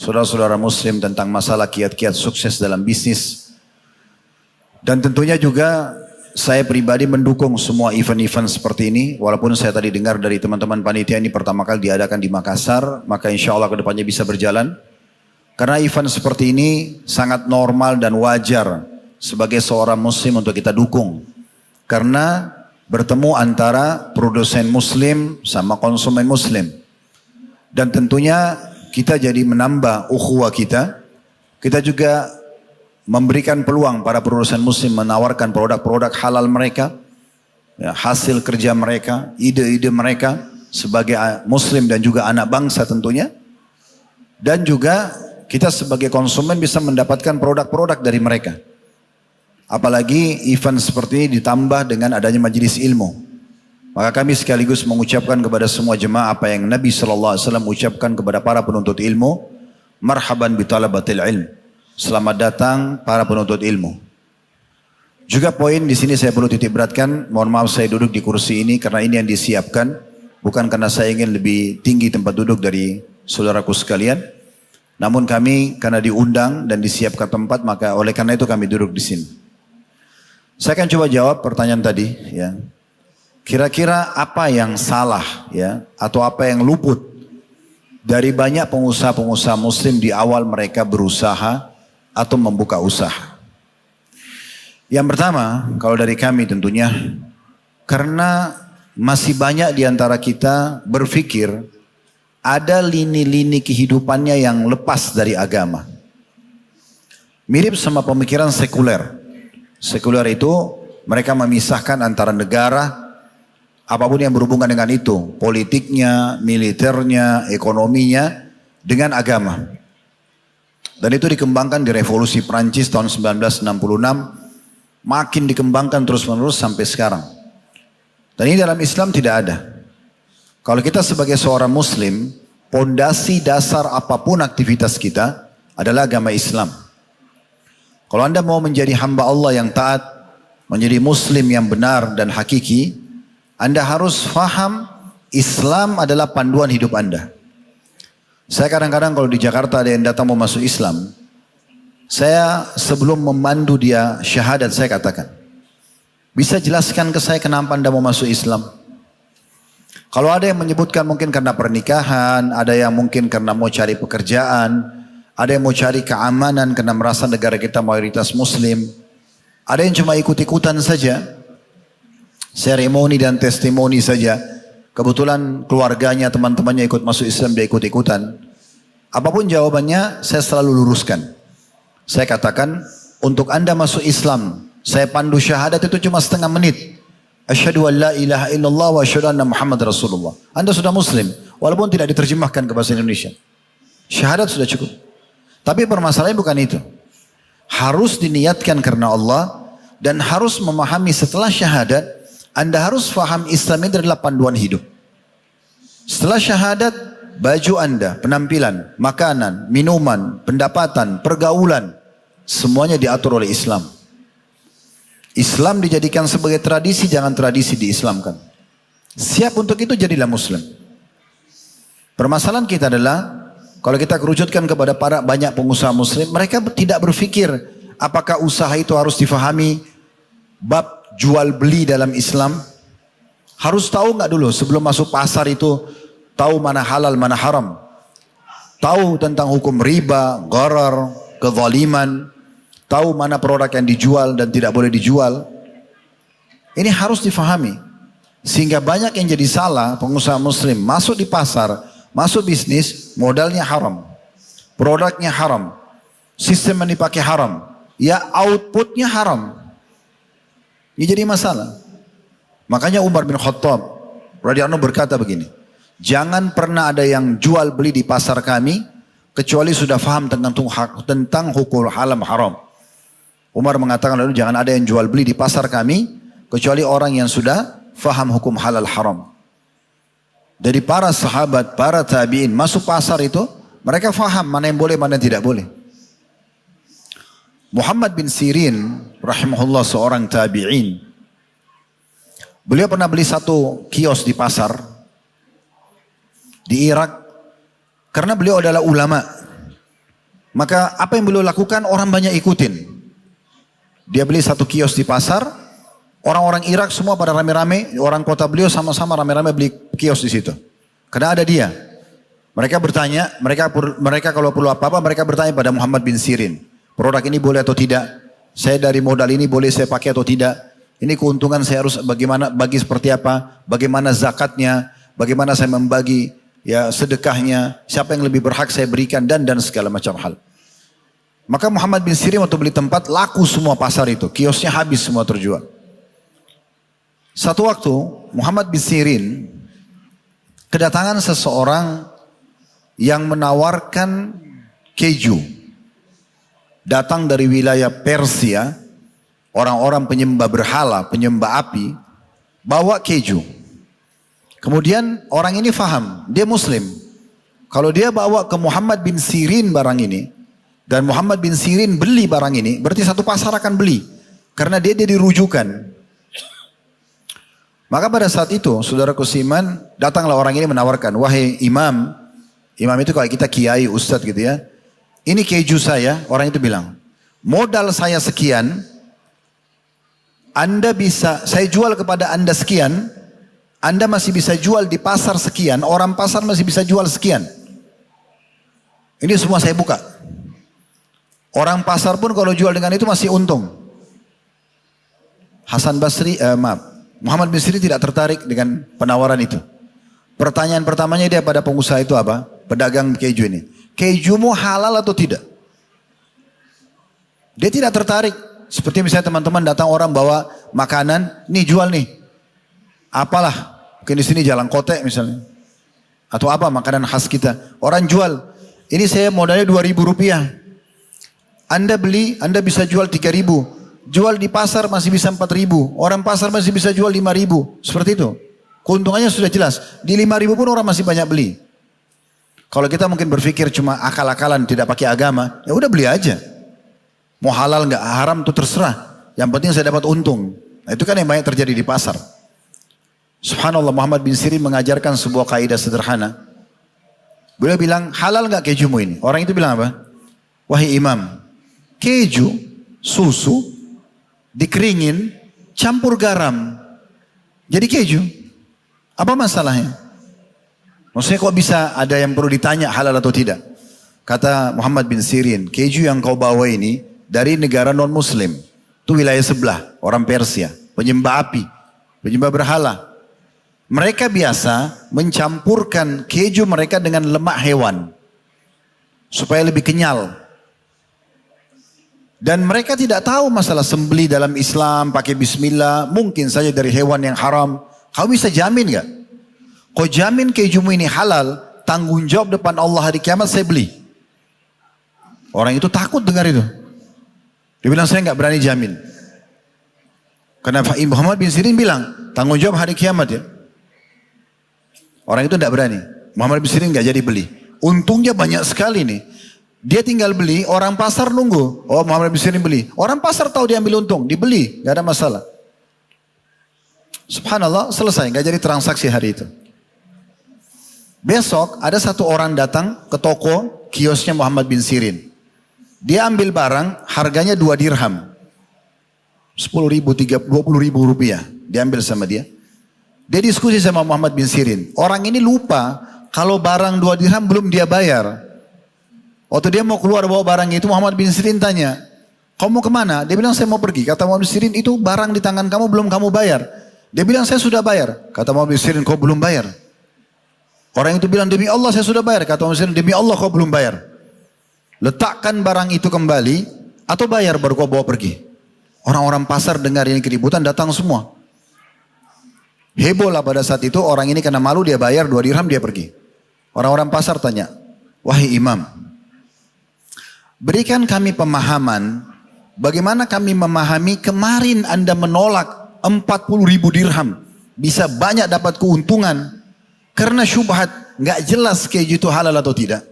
saudara-saudara muslim tentang masalah kiat-kiat sukses dalam bisnis. Dan tentunya juga saya pribadi mendukung semua event-event seperti ini. Walaupun saya tadi dengar dari teman-teman panitia ini pertama kali diadakan di Makassar, maka insya Allah kedepannya bisa berjalan. Karena event seperti ini sangat normal dan wajar sebagai seorang muslim untuk kita dukung. Karena bertemu antara produsen muslim sama konsumen muslim. Dan tentunya kita jadi menambah ukhuwah kita. Kita juga memberikan peluang para produsen muslim menawarkan produk-produk halal mereka. Ya, hasil kerja mereka, ide-ide mereka sebagai muslim dan juga anak bangsa tentunya. Dan juga kita sebagai konsumen bisa mendapatkan produk-produk dari mereka. Apalagi event seperti ini ditambah dengan adanya majelis ilmu. Maka kami sekaligus mengucapkan kepada semua jemaah apa yang Nabi SAW ucapkan kepada para penuntut ilmu. Marhaban bi talabatil ilm. Selamat datang para penuntut ilmu. Juga poin di sini saya perlu titik beratkan. Mohon maaf saya duduk di kursi ini karena ini yang disiapkan. Bukan karena saya ingin lebih tinggi tempat duduk dari saudaraku sekalian. Namun kami karena diundang dan disiapkan tempat, maka oleh karena itu kami duduk di sini. Saya akan coba jawab pertanyaan tadi. Ya. Kira-kira apa yang salah ya, atau apa yang luput dari banyak pengusaha-pengusaha muslim di awal mereka berusaha atau membuka usaha? Yang pertama, kalau dari kami tentunya, karena masih banyak di antara kita berpikir ada lini-lini kehidupannya yang lepas dari agama. Mirip sama pemikiran sekuler. Sekuler itu mereka memisahkan antara negara, apapun yang berhubungan dengan itu, politiknya, militernya, ekonominya, dengan agama. Dan itu dikembangkan di revolusi Prancis tahun 1966, makin dikembangkan terus-menerus sampai sekarang. Dan ini dalam Islam tidak ada. Kalau kita sebagai seorang muslim, pondasi dasar apapun aktivitas kita adalah agama Islam. Kalau Anda mau menjadi hamba Allah yang taat, menjadi muslim yang benar dan hakiki, Anda harus faham Islam adalah panduan hidup Anda. Saya kadang-kadang kalau di Jakarta ada yang datang mau masuk Islam, saya sebelum memandu dia syahadat saya katakan, bisa jelaskan ke saya kenapa Anda mau masuk Islam? Kalau ada yang menyebutkan mungkin karena pernikahan, ada yang mungkin karena mau cari pekerjaan, ada yang mau cari keamanan karena merasa negara kita mayoritas muslim, ada yang cuma ikut-ikutan saja, seremoni dan testimoni saja. Kebetulan keluarganya, teman-temannya ikut masuk Islam, dia ikut-ikutan. Apapun jawabannya, saya selalu luruskan. Saya katakan, untuk Anda masuk Islam, saya pandu syahadat itu cuma setengah menit. Asyhadu an la ilaha illallah wa asyhadu anna Muhammad Rasulullah. Anda sudah muslim, walaupun tidak diterjemahkan ke bahasa Indonesia. Syahadat sudah cukup. Tapi permasalahannya bukan itu. Harus diniatkan karena Allah dan harus memahami setelah syahadat, Anda harus faham Islam itu adalah panduan hidup. Setelah syahadat, baju Anda, penampilan, makanan, minuman, pendapatan, pergaulan, semuanya diatur oleh Islam. Islam dijadikan sebagai tradisi, jangan tradisi diislamkan. Siap untuk itu jadilah muslim. Permasalahan kita adalah, kalau kita kerucutkan kepada para banyak pengusaha muslim, mereka tidak berpikir apakah usaha itu harus difahami bab jual beli dalam Islam. Harus tahu nggak dulu sebelum masuk pasar itu, tahu mana halal, mana haram. Tahu tentang hukum riba, gharar, kezaliman. Tahu mana produk yang dijual dan tidak boleh dijual. Ini harus difahami. Sehingga banyak yang jadi salah pengusaha muslim. Masuk di pasar, masuk bisnis, modalnya haram. Produknya haram. Sistem yang dipakai haram. Ya outputnya haram. Ini jadi masalah. Makanya Umar bin Khattab radhiyallahu anhu berkata begini. Jangan pernah ada yang jual beli di pasar kami kecuali sudah faham tentang hukum haram haram. Umar mengatakan lalu jangan ada yang jual beli di pasar kami kecuali orang yang sudah faham hukum halal haram. Dari para sahabat, para tabi'in masuk pasar itu, mereka faham mana yang boleh, mana yang tidak boleh. Muhammad bin Sirin rahimahullah seorang tabi'in. Beliau pernah beli satu kios di pasar di Irak karena beliau adalah ulama. Maka apa yang beliau lakukan orang banyak ikutin. Dia beli satu kios di pasar, orang-orang Irak semua pada rame-rame, orang kota beliau sama-sama rame-rame beli kios di situ. Karena ada dia. Mereka bertanya, mereka kalau perlu apa-apa mereka bertanya pada Muhammad bin Sirin. Produk ini boleh atau tidak? Saya dari modal ini boleh saya pakai atau tidak? Ini keuntungan saya harus bagaimana, bagi seperti apa? Bagaimana zakatnya? Bagaimana saya membagi ya sedekahnya? Siapa yang lebih berhak saya berikan dan segala macam hal. Maka Muhammad bin Sirin waktu beli tempat laku semua pasar itu. Kiosnya habis semua terjual. Satu waktu Muhammad bin Sirin kedatangan seseorang yang menawarkan keju. Datang dari wilayah Persia, orang-orang penyembah berhala, penyembah api, bawa keju. Kemudian orang ini faham, dia muslim. Kalau dia bawa ke Muhammad bin Sirin barang ini, dan Muhammad bin Sirin beli barang ini, berarti satu pasar akan beli. Karena dia rujukan. Maka pada saat itu, saudaraku seiman, datanglah orang ini menawarkan, wahai imam, imam itu kalau kita kiai, ustadz gitu ya, ini keju saya, orang itu bilang, modal saya sekian, Anda bisa, saya jual kepada Anda sekian, Anda masih bisa jual di pasar sekian, orang pasar masih bisa jual sekian. Ini semua saya buka. Orang pasar pun kalau jual dengan itu masih untung. Muhammad bin Sirin tidak tertarik dengan penawaran itu. Pertanyaan pertamanya dia pada pengusaha itu apa? Pedagang keju ini. Kejumu halal atau tidak? Dia tidak tertarik. Seperti misalnya teman-teman datang orang bawa makanan, nih jual nih. Apalah, mungkin di sini jalan kotek misalnya. Atau apa makanan khas kita. Orang jual, ini saya modalnya 2.000 rupiah. Anda beli, Anda bisa jual 3.000. Jual di pasar masih bisa 4.000. Orang pasar masih bisa jual 5.000. Seperti itu. Keuntungannya sudah jelas. Di 5.000 pun orang masih banyak beli. Kalau kita mungkin berpikir cuma akal-akalan tidak pakai agama, ya udah beli aja. Mau halal nggak haram itu terserah. Yang penting saya dapat untung. Nah, itu kan yang banyak terjadi di pasar. Subhanallah, Muhammad bin Sirin mengajarkan sebuah kaidah sederhana. Beliau bilang, halal nggak kejumu ini? Orang itu bilang apa? Wahai imam, keju, susu, dikeringin, campur garam. Jadi keju. Apa masalahnya? Maksudnya kok bisa ada yang perlu ditanya halal atau tidak? Kata Muhammad bin Sirin, keju yang kau bawa ini dari negara non-muslim. Itu wilayah sebelah, orang Persia, penyembah api, penyembah berhala. Mereka biasa mencampurkan keju mereka dengan lemak hewan. Supaya lebih kenyal. Dan mereka tidak tahu masalah sembelih dalam Islam, pakai bismillah, mungkin saja dari hewan yang haram. Kau bisa jamin gak? Kau jamin kejumu ini halal, tanggung jawab depan Allah hari kiamat saya beli. Orang itu takut dengar itu. Dia bilang saya gak berani jamin. Karena Muhammad bin Sirin bilang, tanggung jawab hari kiamat ya. Orang itu tidak berani. Muhammad bin Sirin gak jadi beli. Untungnya banyak sekali nih. Dia tinggal beli, orang pasar nunggu. Oh Muhammad bin Sirin beli. Orang pasar tahu dia ambil untung, dibeli. Gak ada masalah. Subhanallah, selesai. Gak jadi transaksi hari itu. Besok ada satu orang datang ke toko kiosnya Muhammad bin Sirin. Dia ambil barang, harganya 2 dirham. 10.000, 20.000 rupiah. Dia ambil sama dia. Dia diskusi sama Muhammad bin Sirin. Orang ini lupa kalau barang 2 dirham belum dia bayar. Waktu dia mau keluar bawa barang itu, Muhammad bin Sirin tanya, kamu mau kemana? Dia bilang saya mau pergi. Kata Muhammad bin Sirin, itu barang di tangan kamu belum kamu bayar. Dia bilang saya sudah bayar. Kata Muhammad bin Sirin, kau belum bayar. Orang itu bilang demi Allah saya sudah bayar. Kata Muhammad bin Sirin, demi Allah kau belum bayar. Letakkan barang itu kembali atau bayar baru kau bawa pergi. Orang-orang pasar dengar ini keributan datang semua. Heboh lah pada saat itu, orang ini karena malu dia bayar 2 dirham dia pergi. Orang-orang pasar tanya, wahai imam, berikan kami pemahaman, bagaimana kami memahami kemarin Anda menolak 40.000 dirham, bisa banyak dapat keuntungan, karena syubhat, gak jelas keju itu halal atau tidak.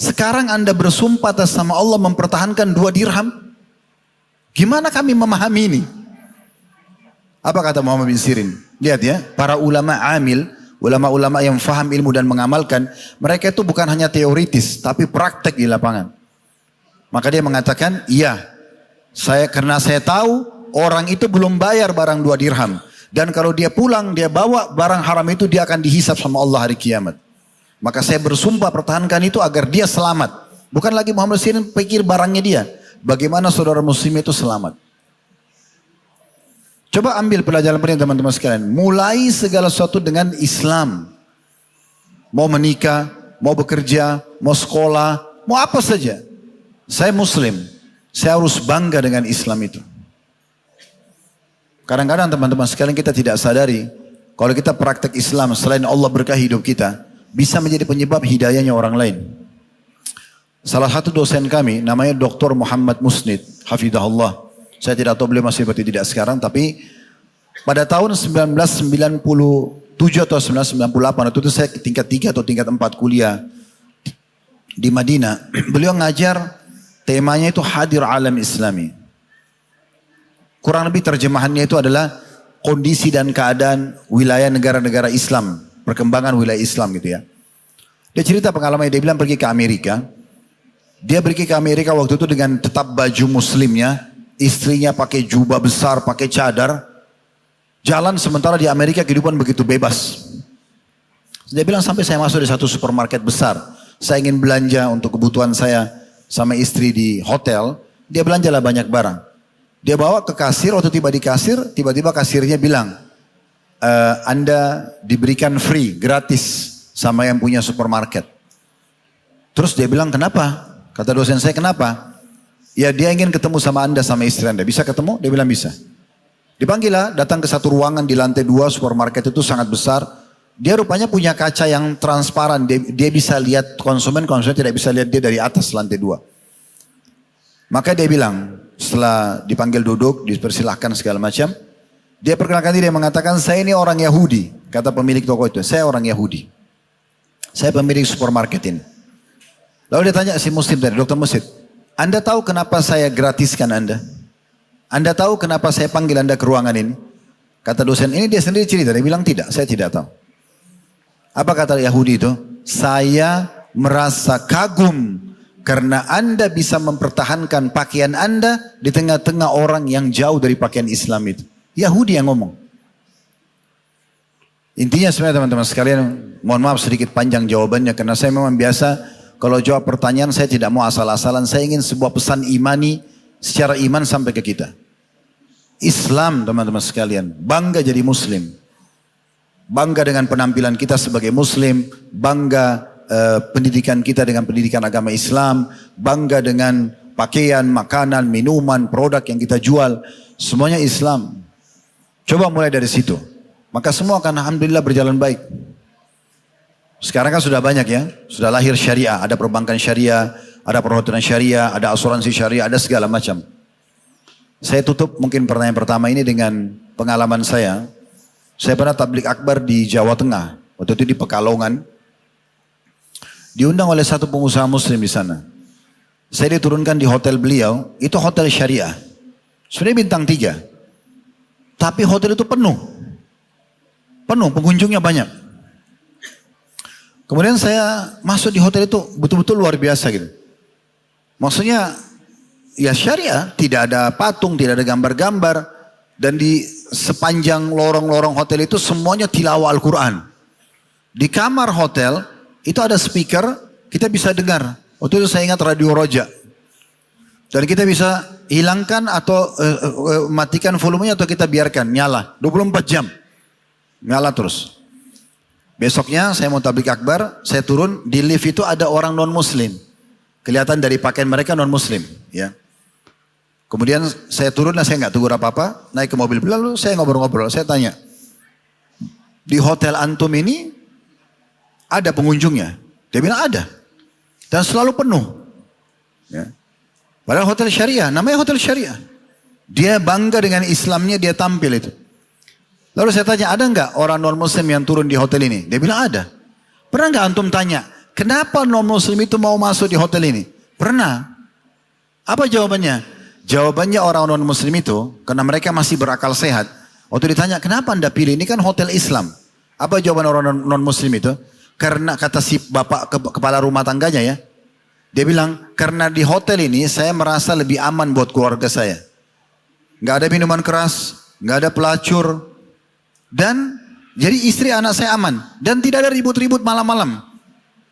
Sekarang Anda bersumpah atas sama Allah mempertahankan 2 dirham, gimana kami memahami ini? Apa kata Muhammad bin Sirin? Lihat ya, para ulama amil, ulama-ulama yang faham ilmu dan mengamalkan, mereka itu bukan hanya teoritis, tapi praktek di lapangan. Maka dia mengatakan, iya, karena saya tahu orang itu belum bayar barang 2 dirham. Dan kalau dia pulang, dia bawa barang haram itu, dia akan dihisap sama Allah hari kiamat. Maka saya bersumpah pertahankan itu agar dia selamat. Bukan lagi Muhammad Sirin pikir barangnya dia. Bagaimana saudara muslim itu selamat. Coba ambil pelajaran penting teman-teman sekalian. Mulai segala sesuatu dengan Islam. Mau menikah, mau bekerja, mau sekolah, mau apa saja. Saya muslim. Saya harus bangga dengan Islam itu. Kadang-kadang teman-teman sekalian kita tidak sadari. Kalau kita praktek Islam selain Allah berkah hidup kita. Bisa menjadi penyebab hidayahnya orang lain. Salah satu dosen kami namanya Dr. Muhammad Musnid. Hafidahullah. Saya tidak tahu beliau masih seperti tidak sekarang, tapi pada tahun 1997 atau 1998 itu saya tingkat 3 atau tingkat 4 kuliah di Madinah. Beliau ngajar temanya itu hadir alam Islami. Kurang lebih terjemahannya itu adalah kondisi dan keadaan wilayah negara-negara Islam, perkembangan wilayah Islam gitu ya. Dia cerita pengalamannya, dia bilang pergi ke Amerika. Dia pergi ke Amerika waktu itu dengan tetap baju muslimnya. Istrinya pakai jubah besar, pakai cadar. Jalan sementara di Amerika kehidupan begitu bebas. Dia bilang sampai saya masuk di satu supermarket besar. Saya ingin belanja untuk kebutuhan saya sama istri di hotel. Dia belanjalah banyak barang. Dia bawa ke kasir, waktu tiba di kasir, tiba-tiba kasirnya bilang, Anda diberikan free, gratis sama yang punya supermarket. Terus dia bilang, kenapa? Kata dosen saya, kenapa? Ya dia ingin ketemu sama Anda sama istri Anda. Bisa ketemu? Dia bilang bisa. Dipanggil lah, datang ke satu ruangan di lantai 2, supermarket itu sangat besar. Dia rupanya punya kaca yang transparan. Dia bisa lihat konsumen tidak bisa lihat dia dari atas lantai 2. Maka dia bilang, setelah dipanggil duduk, dipersilahkan segala macam. Dia perkenalkan diri, dia mengatakan, saya ini orang Yahudi. Kata pemilik toko itu, saya orang Yahudi. Saya pemilik supermarket ini. Lalu dia tanya si muslim tadi, Dokter Musid, Anda tahu kenapa saya gratiskan Anda? Anda tahu kenapa saya panggil Anda ke ruangan ini? Kata dosen ini dia sendiri cerita. Dia bilang tidak, saya tidak tahu. Apa kata Yahudi itu? Saya merasa kagum karena Anda bisa mempertahankan pakaian Anda di tengah-tengah orang yang jauh dari pakaian Islam itu. Yahudi yang ngomong. Intinya sebenarnya teman-teman sekalian, mohon maaf sedikit panjang jawabannya karena saya memang biasa kalau jawab pertanyaan saya tidak mau asal-asalan. Saya ingin sebuah pesan imani secara iman sampai ke kita. Islam teman-teman sekalian. Bangga jadi muslim. Bangga dengan penampilan kita sebagai muslim. Bangga pendidikan kita dengan pendidikan agama Islam. Bangga dengan pakaian, makanan, minuman, produk yang kita jual. Semuanya Islam. Coba mulai dari situ. Maka semua akan alhamdulillah berjalan baik. Sekarang kan sudah banyak ya, sudah lahir syariah, ada perbankan syariah, ada perhotelan syariah, ada asuransi syariah, ada segala macam. Saya tutup mungkin pertanyaan pertama ini dengan pengalaman saya. Saya pernah tablik akbar di Jawa Tengah, waktu itu di Pekalongan. Diundang oleh satu pengusaha muslim di sana. Saya diturunkan di hotel beliau, itu hotel syariah. Sebenarnya bintang 3. Tapi hotel itu penuh. Penuh, pengunjungnya banyak. Kemudian saya masuk di hotel itu betul-betul luar biasa gitu. Maksudnya ya syariah, tidak ada patung, tidak ada gambar-gambar. Dan di sepanjang lorong-lorong hotel itu semuanya tilawah Al-Quran. Di kamar hotel itu ada speaker, kita bisa dengar. Waktu itu saya ingat radio Roja. Dan kita bisa hilangkan atau matikan volumenya atau kita biarkan nyala 24 jam. Nyala terus. Besoknya saya mau tablik akbar, saya turun di lift itu ada orang non muslim. Kelihatan dari pakaian mereka non muslim, ya. Kemudian saya turun, saya nggak tegur apa-apa, naik ke mobil, lalu saya ngobrol-ngobrol, saya tanya, di hotel antum ini ada pengunjungnya? Dia bilang ada, dan selalu penuh. Ya. Padahal hotel syariah, namanya hotel syariah. Dia bangga dengan Islamnya, dia tampil itu. Lalu saya tanya, ada nggak orang non-muslim yang turun di hotel ini? Dia bilang ada. Pernah nggak antum tanya, kenapa non-muslim itu mau masuk di hotel ini? Pernah. Apa jawabannya? Jawabannya orang non-muslim itu, karena mereka masih berakal sehat. Waktu ditanya, kenapa anda pilih? Ini kan hotel Islam. Apa jawaban orang non-muslim itu? Karena kata si bapak kepala rumah tangganya ya, Dia bilang, karena di hotel ini saya merasa lebih aman buat keluarga saya. Nggak ada minuman keras, nggak ada pelacur. Dan jadi istri anak saya aman. Dan tidak ada ribut-ribut malam-malam.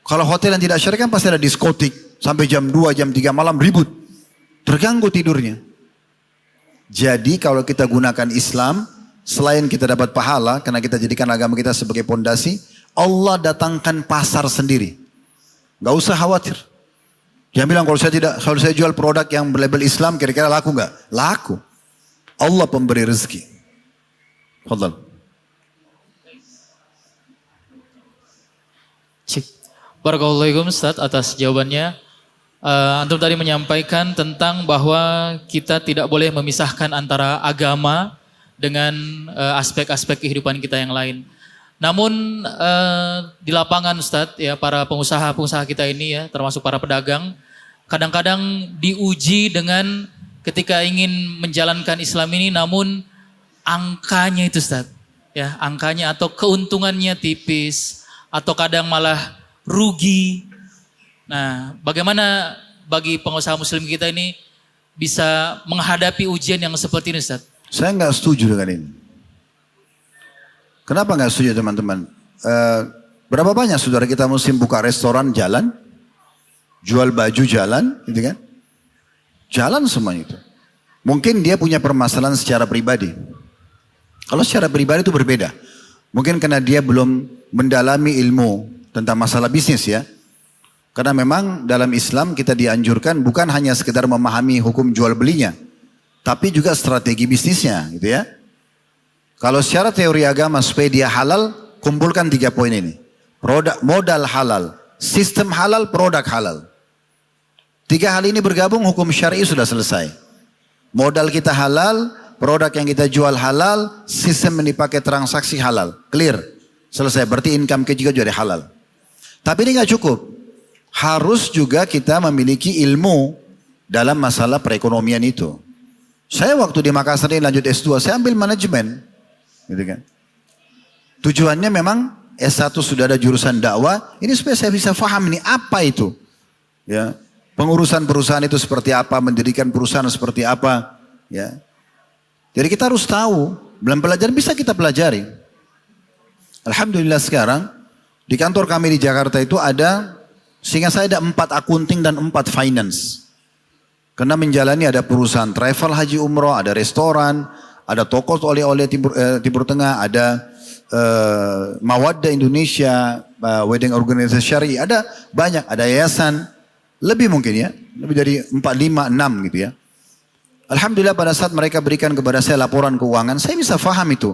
Kalau hotel yang tidak syar'i kan pasti ada diskotik. Sampai jam 2, jam 3 malam ribut. Terganggu tidurnya. Jadi kalau kita gunakan Islam, selain kita dapat pahala, karena kita jadikan agama kita sebagai pondasi, Allah datangkan pasar sendiri. Nggak usah khawatir. Jangan bilang kalau saya jual produk yang berlabel Islam kira-kira laku nggak? Laku. Allah pemberi rezeki. Fadal. Barakallahu Ustaz atas jawabannya. Antum tadi menyampaikan tentang bahwa kita tidak boleh memisahkan antara agama dengan aspek-aspek kehidupan kita yang lain. Namun di lapangan Ustaz, ya para pengusaha-pengusaha kita ini ya, termasuk para pedagang, kadang-kadang diuji dengan ketika ingin menjalankan Islam ini, namun angkanya itu Ustaz, ya angkanya atau keuntungannya tipis, atau kadang malah rugi. Nah, bagaimana bagi pengusaha Muslim kita ini bisa menghadapi ujian yang seperti ini Ustaz? Saya nggak setuju dengan ini. Kenapa nggak setuju teman-teman? Berapa banyak saudara kita Muslim buka restoran jalan? Jual baju jalan, gitu kan? Jalan semua itu. Mungkin dia punya permasalahan secara pribadi. Kalau secara pribadi itu berbeda. Mungkin karena dia belum mendalami ilmu tentang masalah bisnis ya. Karena memang dalam Islam kita dianjurkan bukan hanya sekedar memahami hukum jual belinya. Tapi juga strategi bisnisnya gitu ya. Kalau secara teori agama supaya dia halal, kumpulkan 3 poin ini. Modal halal, sistem halal, produk halal. 3 hal ini bergabung, hukum syar'i sudah selesai. Modal kita halal, produk yang kita jual halal, sistem yang dipakai transaksi halal. Clear. Selesai. Berarti income kita juga jadi halal. Tapi ini nggak cukup. Harus juga kita memiliki ilmu dalam masalah perekonomian itu. Saya waktu di Makassar ini lanjut S2, saya ambil manajemen. Gitu kan. Tujuannya memang S1 sudah ada jurusan dakwah, ini supaya saya bisa paham ini apa itu. Ya. Pengurusan perusahaan itu seperti apa, mendirikan perusahaan seperti apa, ya. Jadi kita harus tahu, belum belajar bisa kita pelajari. Alhamdulillah sekarang di kantor kami di Jakarta itu ada, sehingga saya ada 4 akunting dan 4 finance. Karena menjalani ada perusahaan travel haji umroh, ada restoran, ada toko oleh-oleh Timur Tengah, ada Mawaddah Indonesia, Wedding Organization Syari, ada banyak, ada yayasan. Lebih mungkin ya, lebih dari 4, 5, 6 gitu ya. Alhamdulillah pada saat mereka berikan kepada saya laporan keuangan, saya bisa paham itu.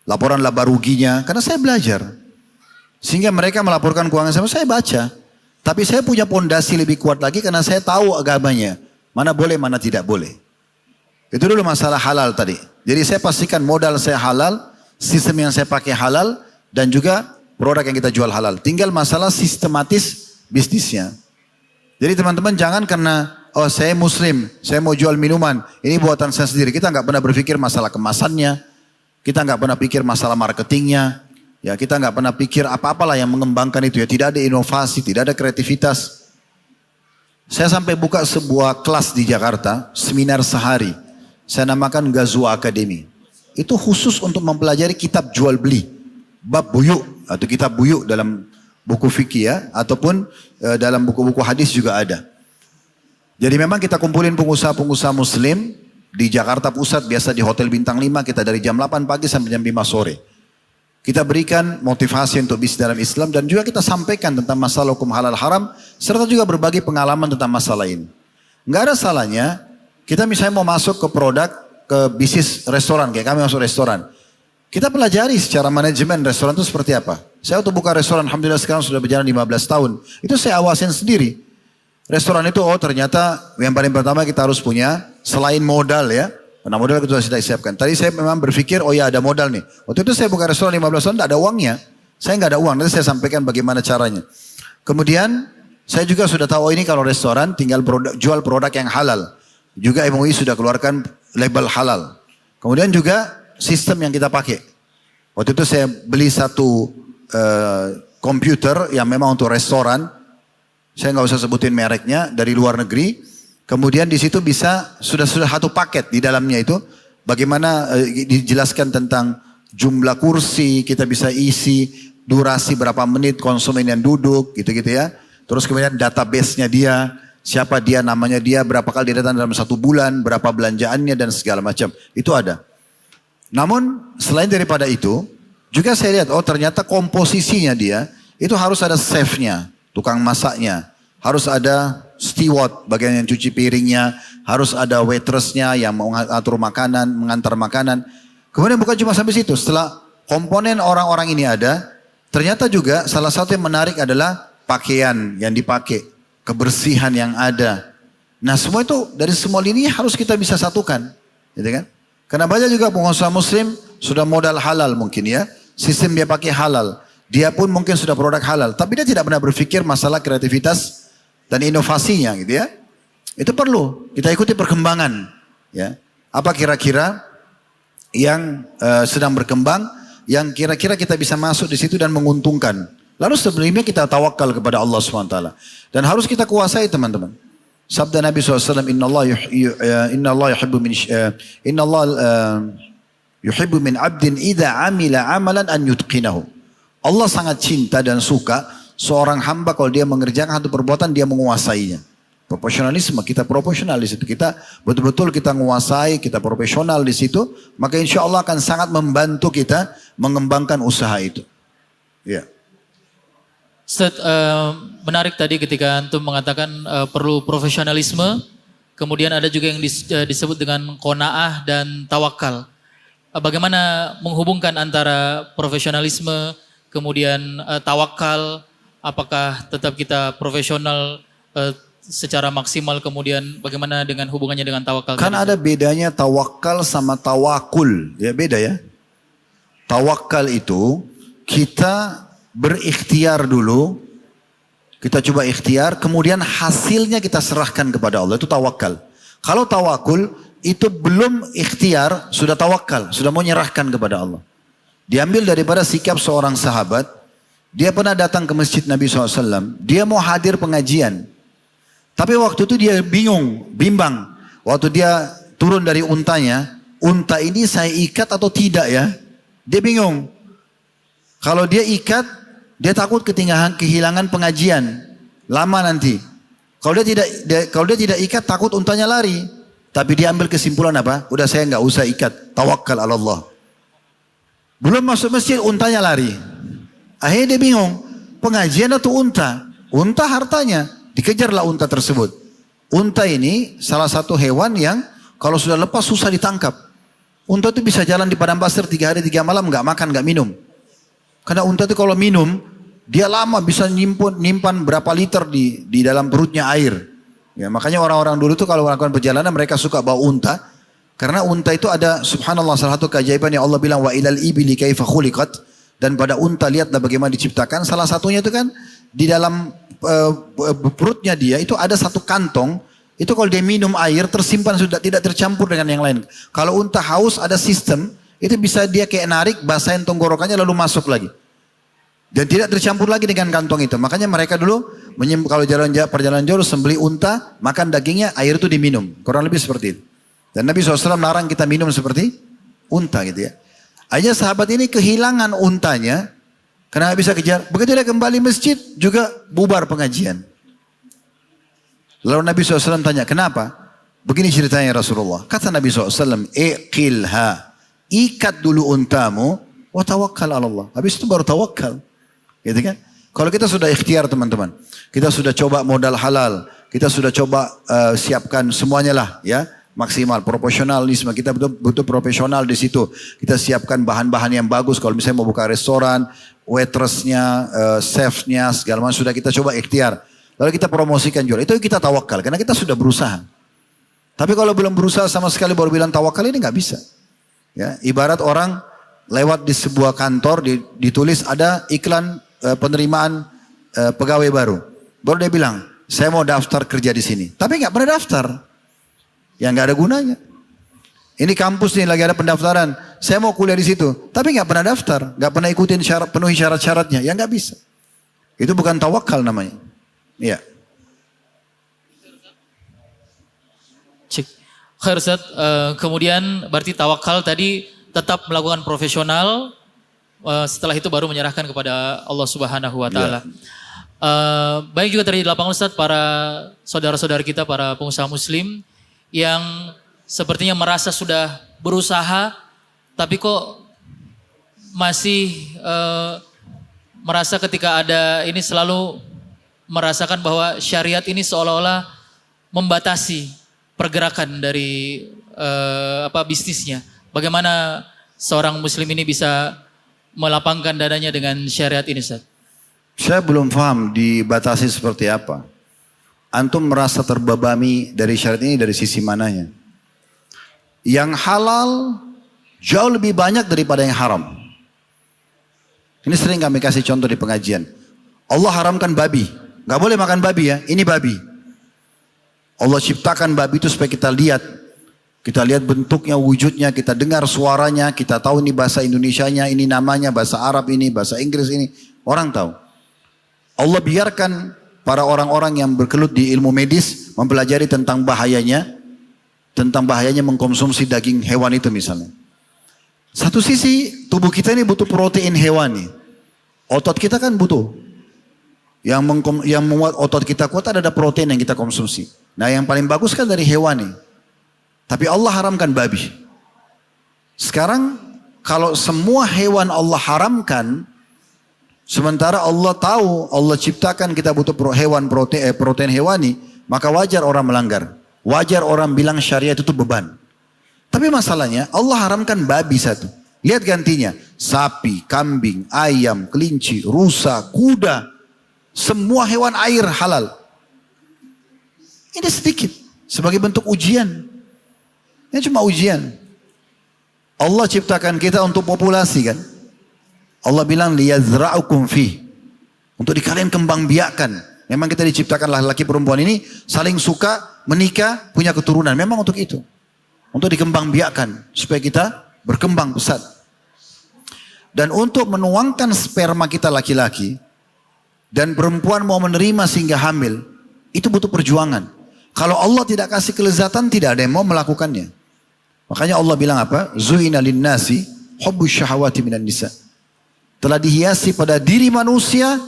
Laporan laba ruginya, karena saya belajar. Sehingga mereka melaporkan keuangan saya baca. Tapi saya punya pondasi lebih kuat lagi karena saya tahu agamanya. Mana boleh, mana tidak boleh. Itu dulu masalah halal tadi. Jadi saya pastikan modal saya halal, sistem yang saya pakai halal, dan juga produk yang kita jual halal. Tinggal masalah sistematis bisnisnya. Jadi teman-teman jangan karena oh saya muslim, saya mau jual minuman, ini buatan saya sendiri. Kita nggak pernah berpikir masalah kemasannya, kita nggak pernah pikir masalah marketingnya, ya kita nggak pernah pikir apa-apalah yang mengembangkan itu ya. Tidak ada inovasi, tidak ada kreativitas. Saya sampai buka sebuah kelas di Jakarta, seminar sehari. Saya namakan Ghazwa Academy. Itu khusus untuk mempelajari kitab jual beli, bab buyuk atau kitab buyuk dalam buku fikih ya, ataupun dalam buku-buku hadis juga ada. Jadi memang kita kumpulin pengusaha-pengusaha muslim di Jakarta Pusat, biasa di Hotel Bintang 5, kita dari jam 8 pagi sampai jam 5 sore. Kita berikan motivasi untuk bisnis dalam Islam dan juga kita sampaikan tentang masalah hukum halal haram, serta juga berbagi pengalaman tentang masalah ini. Nggak ada salahnya, kita misalnya mau masuk ke produk, ke bisnis restoran, kayak kami masuk restoran. Kita pelajari secara manajemen restoran itu seperti apa. Saya waktu buka restoran, alhamdulillah sekarang sudah berjalan 15 tahun. Itu saya awasin sendiri. Restoran itu, oh ternyata yang paling pertama kita harus punya, selain modal ya. Karena modal kita sudah siapkan. Tadi saya memang berpikir, oh ya ada modal nih. Waktu itu saya buka restoran 15 tahun, tidak ada uangnya. Saya nggak ada uang, nanti saya sampaikan bagaimana caranya. Kemudian, saya juga sudah tahu, oh ini kalau restoran tinggal jual produk yang halal. Juga MUI sudah keluarkan label halal. Kemudian juga, sistem yang kita pakai. Waktu itu saya beli satu komputer yang memang untuk restoran. saya nggak usah sebutin mereknya, dari luar negeri. Kemudian di situ bisa sudah satu paket di dalamnya itu bagaimana dijelaskan tentang jumlah kursi, kita bisa isi durasi berapa menit konsumen yang duduk gitu-gitu ya. Terus kemudian database-nya dia, siapa dia, namanya dia, berapa kali dia datang dalam 1 bulan, berapa belanjaannya dan segala macam. Itu ada. Namun selain daripada itu, juga saya lihat, oh ternyata komposisinya dia, itu harus ada chef-nya, tukang masaknya. Harus ada steward, bagian yang cuci piringnya. Harus ada waitress-nya yang mengatur makanan, mengantar makanan. Kemudian bukan cuma sampai situ, setelah komponen orang-orang ini ada, ternyata juga salah satu yang menarik adalah pakaian yang dipakai, kebersihan yang ada. Nah semua itu dari semua lini harus kita bisa satukan. Gitu kan? Karena banyak juga pengusaha muslim sudah modal halal mungkin ya. Sistem dia pakai halal. Dia pun mungkin sudah produk halal. Tapi dia tidak pernah berpikir masalah kreativitas dan inovasinya gitu ya. Itu perlu. Kita ikuti perkembangan. Ya. Apa kira-kira yang sedang berkembang. Yang kira-kira kita bisa masuk di situ dan menguntungkan. Lalu sebelumnya kita tawakal kepada Allah SWT. Dan harus kita kuasai teman-teman. Sabda Nabi SAW, Inna Allah yuhibbu min abdin idha amila amalan an yutqinahu. Allah sangat cinta dan suka seorang hamba kalau dia mengerjakan satu perbuatan dia menguasainya. Profesionalisme, kita profesional di situ. Kita betul-betul kita menguasai, kita profesional di situ. Maka insya Allah akan sangat membantu kita mengembangkan usaha itu. Ya. Ustaz, menarik tadi ketika antum mengatakan perlu profesionalisme, kemudian ada juga yang disebut dengan qanaah dan tawakal. Bagaimana menghubungkan antara profesionalisme, kemudian tawakal, apakah tetap kita profesional secara maksimal, kemudian bagaimana dengan hubungannya dengan tawakal? Kan ada bedanya tawakal sama tawakul, ya beda ya. Tawakal itu kita berikhtiar dulu, kita coba ikhtiar, kemudian hasilnya kita serahkan kepada Allah, itu tawakal. Kalau tawakul, itu belum ikhtiar, sudah tawakal, sudah mau nyerahkan kepada Allah. Diambil daripada sikap seorang sahabat, dia pernah datang ke masjid Nabi SAW, dia mau hadir pengajian. Tapi waktu itu dia bimbang. Waktu dia turun dari untanya, unta ini saya ikat atau tidak ya? Dia bingung. Kalau dia ikat, dia takut kehilangan pengajian. Lama nanti. Kalau dia tidak ikat, takut untanya lari. Tapi dia ambil kesimpulan apa? Udah saya nggak usah ikat. Tawakkal ala Allah. Belum masuk masjid, untanya lari. Akhirnya dia bingung. Pengajian atau unta? Unta hartanya. Dikejarlah unta tersebut. Unta ini salah satu hewan yang kalau sudah lepas susah ditangkap. Unta itu bisa jalan di padang pasir 3 hari 3 malam nggak makan nggak minum. Karena unta itu kalau minum dia lama bisa nyimpan berapa liter di dalam perutnya air. Ya, makanya orang-orang dulu tuh kalau melakukan perjalanan mereka suka bawa unta. Karena unta itu ada subhanallah salah satu keajaiban yang Allah bilang wa ilal ibili kaifa khuliqat. Dan pada unta lihatlah bagaimana diciptakan. Salah satunya itu kan di dalam perutnya dia itu ada satu kantong. Itu kalau dia minum air tersimpan sudah tidak tercampur dengan yang lain. Kalau unta haus ada sistem. Itu bisa dia kayak narik basahin tenggorokannya lalu masuk lagi. Dan tidak tercampur lagi dengan kantong itu. Makanya mereka dulu kalau perjalanan jauh sembelih unta, makan dagingnya, air itu diminum. Kurang lebih seperti itu. Dan Nabi SAW larang kita minum seperti unta gitu ya. Akhirnya sahabat ini kehilangan untanya. Karena bisa kejar. Begitu dia kembali masjid juga bubar pengajian. Lalu Nabi SAW tanya, kenapa? Begini ceritanya Rasulullah. Kata Nabi SAW, iqilha. Ikat dulu untamu. Wa tawakkal ala Allah. Habis itu baru tawakal. Gitu kan? Kalau kita sudah ikhtiar teman-teman. Kita sudah coba modal halal. Kita sudah coba siapkan semuanya lah ya. Maksimal, profesionalisme, kita butuh profesional di situ. Kita siapkan bahan-bahan yang bagus. Kalau misalnya mau buka restoran, waitressnya, chefnya, segala macam sudah kita coba ikhtiar. Lalu kita promosikan jual. Itu kita tawakal, karena kita sudah berusaha. Tapi kalau belum berusaha sama sekali baru bilang tawakal ini nggak bisa. Ya, ibarat orang lewat di sebuah kantor ditulis ada iklan penerimaan pegawai baru. Baru dia bilang, saya mau daftar kerja di sini. Tapi nggak pernah daftar. Yang nggak ada gunanya. Ini kampus nih lagi ada pendaftaran. Saya mau kuliah di situ. Tapi nggak pernah daftar. Nggak pernah ikutin penuhi syarat-syaratnya. Ya nggak bisa. Itu bukan tawakal namanya. Iya. Cik. Khair Ustaz, kemudian berarti tawakal tadi tetap melakukan profesional, setelah itu baru menyerahkan kepada Allah Subhanahu wa taala. Baik juga tadi di lapangan Ustaz, para saudara-saudara kita, para pengusaha muslim yang sepertinya merasa sudah berusaha tapi kok masih merasa ketika ada ini selalu merasakan bahwa syariat ini seolah-olah membatasi pergerakan dari bisnisnya. Bagaimana seorang muslim ini bisa melapangkan dadanya dengan syariat ini, Ustaz? Saya belum paham dibatasi seperti apa. Antum merasa terbebani dari syariat ini dari sisi mananya? Yang halal jauh lebih banyak daripada yang haram. Ini sering kami kasih contoh di pengajian. Allah haramkan babi. Gak boleh makan babi ya, ini babi. Allah ciptakan babi itu supaya kita lihat. Kita lihat bentuknya, wujudnya, kita dengar suaranya, kita tahu ini bahasa Indonesianya, ini namanya, bahasa Arab ini, bahasa Inggris ini. Orang tahu. Allah biarkan para orang-orang yang bergelut di ilmu medis mempelajari tentang bahayanya mengkonsumsi daging hewan itu misalnya. Satu sisi tubuh kita ini butuh protein hewani. Otot kita kan butuh. Yang membuat otot kita kuat ada protein yang kita konsumsi. Nah yang paling bagus kan dari hewani. Tapi Allah haramkan babi. Sekarang kalau semua hewan Allah haramkan, sementara Allah tahu Allah ciptakan kita butuh protein hewani, maka wajar orang melanggar. Wajar orang bilang syariat itu beban. Tapi masalahnya Allah haramkan babi satu. Lihat gantinya. Sapi, kambing, ayam, kelinci, rusa, kuda. Semua hewan air halal. Ini sedikit. Sebagai bentuk ujian. Ini cuma ujian. Allah ciptakan kita untuk populasi kan. Allah bilang liyazra'ukum fi. Untuk kalian kembang biakan. Memang kita diciptakan laki-laki perempuan ini saling suka, menikah, punya keturunan. Memang untuk itu. Untuk dikembang biakan. Supaya kita berkembang pesat. Dan untuk menuangkan sperma kita laki-laki. Dan perempuan mau menerima sehingga hamil. Itu butuh perjuangan. Kalau Allah tidak kasih kelezatan, tidak ada yang mau melakukannya. Makanya Allah bilang apa? Zuhina linnasi hubbu syahawati minan nisa. Telah dihiasi pada diri manusia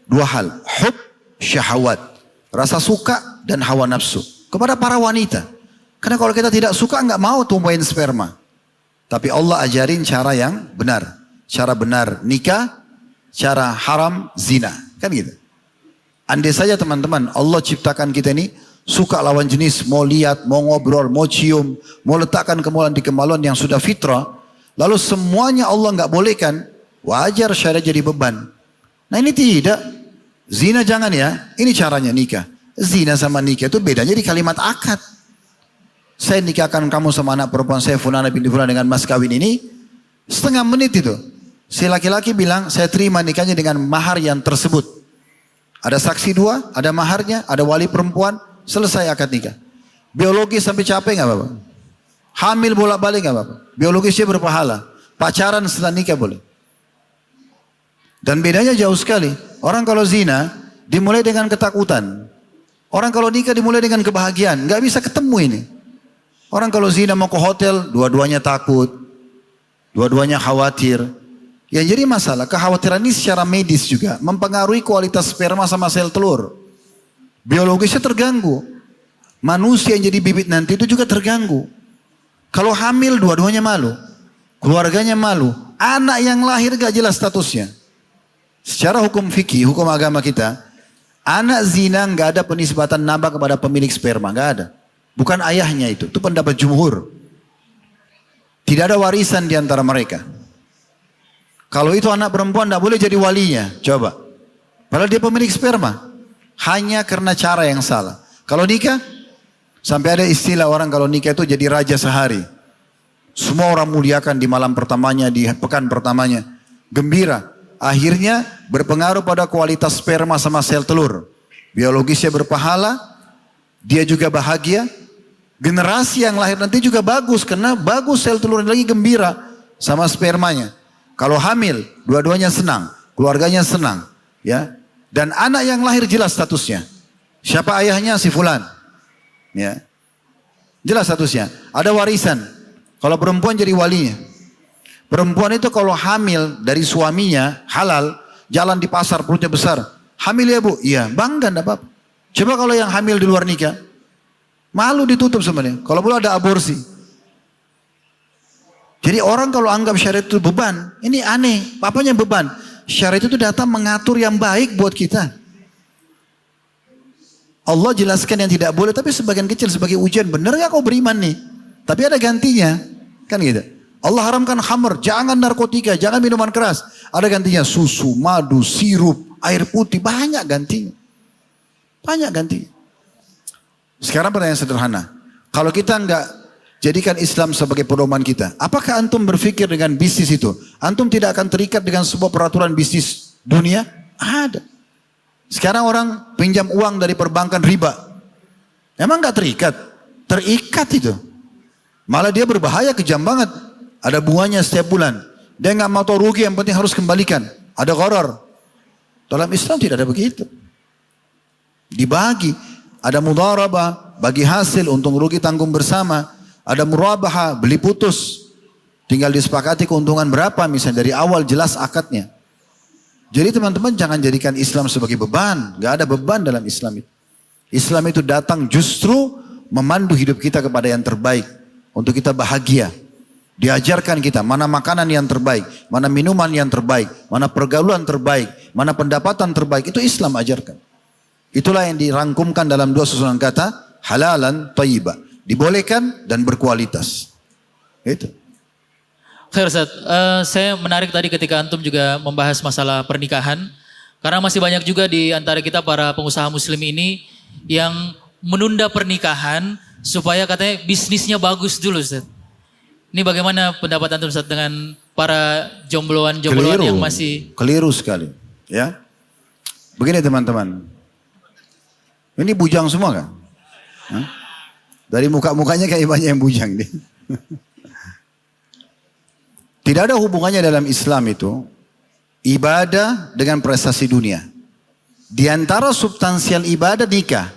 dua hal. Hub, syahwat. Rasa suka dan hawa nafsu. Kepada para wanita. Karena kalau kita tidak suka nggak mau tumbuhin sperma. Tapi Allah ajarin cara yang benar. Cara benar nikah. Cara haram zina. Kan gitu. Andai saja teman-teman Allah ciptakan kita ini suka lawan jenis. Mau lihat, mau ngobrol, mau cium. Mau letakkan kemaluan yang sudah fitrah. Lalu semuanya Allah nggak bolehkan. Wajar syariat jadi beban. Nah ini tidak. Zina jangan ya. Ini caranya nikah. Zina sama nikah itu bedanya di kalimat akad. Saya nikahkan kamu sama anak perempuan saya Fulana binti Fulan dengan mas kawin ini. Setengah menit itu. Si laki-laki bilang saya terima nikahnya dengan mahar yang tersebut. Ada saksi dua, ada maharnya, ada wali perempuan. Selesai akad nikah. Biologis sampai capek gak apa-apa. Hamil bolak-balik gak apa-apa. Biologisnya berpahala. Pacaran setelah nikah boleh. Dan bedanya jauh sekali. Orang kalau zina dimulai dengan ketakutan. Orang kalau nikah dimulai dengan kebahagiaan. Gak bisa ketemu ini. Orang kalau zina mau ke hotel, dua-duanya takut. Dua-duanya khawatir. Yang jadi masalah, kekhawatiran ini secara medis juga. Mempengaruhi kualitas sperma sama sel telur. Biologisnya terganggu. Manusia yang jadi bibit nanti itu juga terganggu. Kalau hamil, dua-duanya malu. Keluarganya malu. Anak yang lahir gak jelas statusnya. Secara hukum fikih, hukum agama kita, anak zina nggak ada penisbatan nambah kepada pemilik sperma, nggak ada. Bukan ayahnya itu pendapat jumhur. Tidak ada warisan di antara mereka. Kalau itu anak perempuan nggak boleh jadi walinya, coba. Padahal dia pemilik sperma, hanya karena cara yang salah. Kalau nikah, sampai ada istilah orang kalau nikah itu jadi raja sehari. Semua orang muliakan di malam pertamanya, di pekan pertamanya, gembira. Akhirnya berpengaruh pada kualitas sperma sama sel telur. Biologisnya berpahala, dia juga bahagia. Generasi yang lahir nanti juga bagus, karena bagus sel telur lagi gembira sama spermanya. Kalau hamil, dua-duanya senang, keluarganya senang, ya. Dan anak yang lahir jelas statusnya. Siapa ayahnya? Si fulan. Ya. Jelas statusnya. Ada warisan. Kalau perempuan jadi walinya. Perempuan itu kalau hamil dari suaminya halal, jalan di pasar perutnya besar. Hamil ya bu? Iya, bangga enggak apa-apa. Coba kalau yang hamil di luar nikah, malu ditutup sebenarnya. Kalau boleh ada aborsi. Jadi orang kalau anggap syariat itu beban, ini aneh. Apanya beban? Syariat itu datang mengatur yang baik buat kita. Allah jelaskan yang tidak boleh, tapi sebagian kecil sebagai ujian. Benar gak kau beriman nih? Tapi ada gantinya. Kan gitu. Allah haramkan khamr, jangan narkotika, jangan minuman keras. Ada gantinya susu, madu, sirup, air putih. Banyak gantinya. Banyak gantinya. Sekarang pertanyaan sederhana. Kalau kita enggak jadikan Islam sebagai pedoman kita, apakah antum berpikir dengan bisnis itu? Antum tidak akan terikat dengan sebuah peraturan bisnis dunia? Ada. Sekarang orang pinjam uang dari perbankan riba. Emang enggak terikat? Terikat itu. Malah dia berbahaya, kejam banget. Ada bunganya setiap bulan. Dia enggak mau tahu rugi, yang penting harus kembalikan. Ada gharar. Dalam Islam tidak ada begitu. Dibagi. Ada mudharabah, bagi hasil, untung rugi tanggung bersama. Ada murabaha, beli putus. Tinggal disepakati keuntungan berapa, misalnya dari awal jelas akadnya. Jadi teman-teman jangan jadikan Islam sebagai beban. Gak ada beban dalam Islam itu. Islam itu datang justru memandu hidup kita kepada yang terbaik. Untuk kita bahagia. Diajarkan kita mana makanan yang terbaik, mana minuman yang terbaik, mana pergaulan terbaik, mana pendapatan terbaik. Itu Islam ajarkan. Itulah yang dirangkumkan dalam dua susunan kata, halalan thayyibah. Dibolehkan dan berkualitas. Itu. Khair Ustaz, saya menarik tadi ketika antum juga membahas masalah pernikahan. Karena masih banyak juga di antara kita para pengusaha muslim ini yang menunda pernikahan supaya katanya bisnisnya bagus dulu Ustaz. Ini bagaimana pendapat antum Ustaz dengan para jombloan-jombloan yang masih... Keliru sekali. Ya. Begini teman-teman. Ini bujang semua kan? Hah? Dari muka-mukanya kayak banyak yang bujang deh. Tidak ada hubungannya dalam Islam itu ibadah dengan prestasi dunia. Di antara substansial ibadah nikah.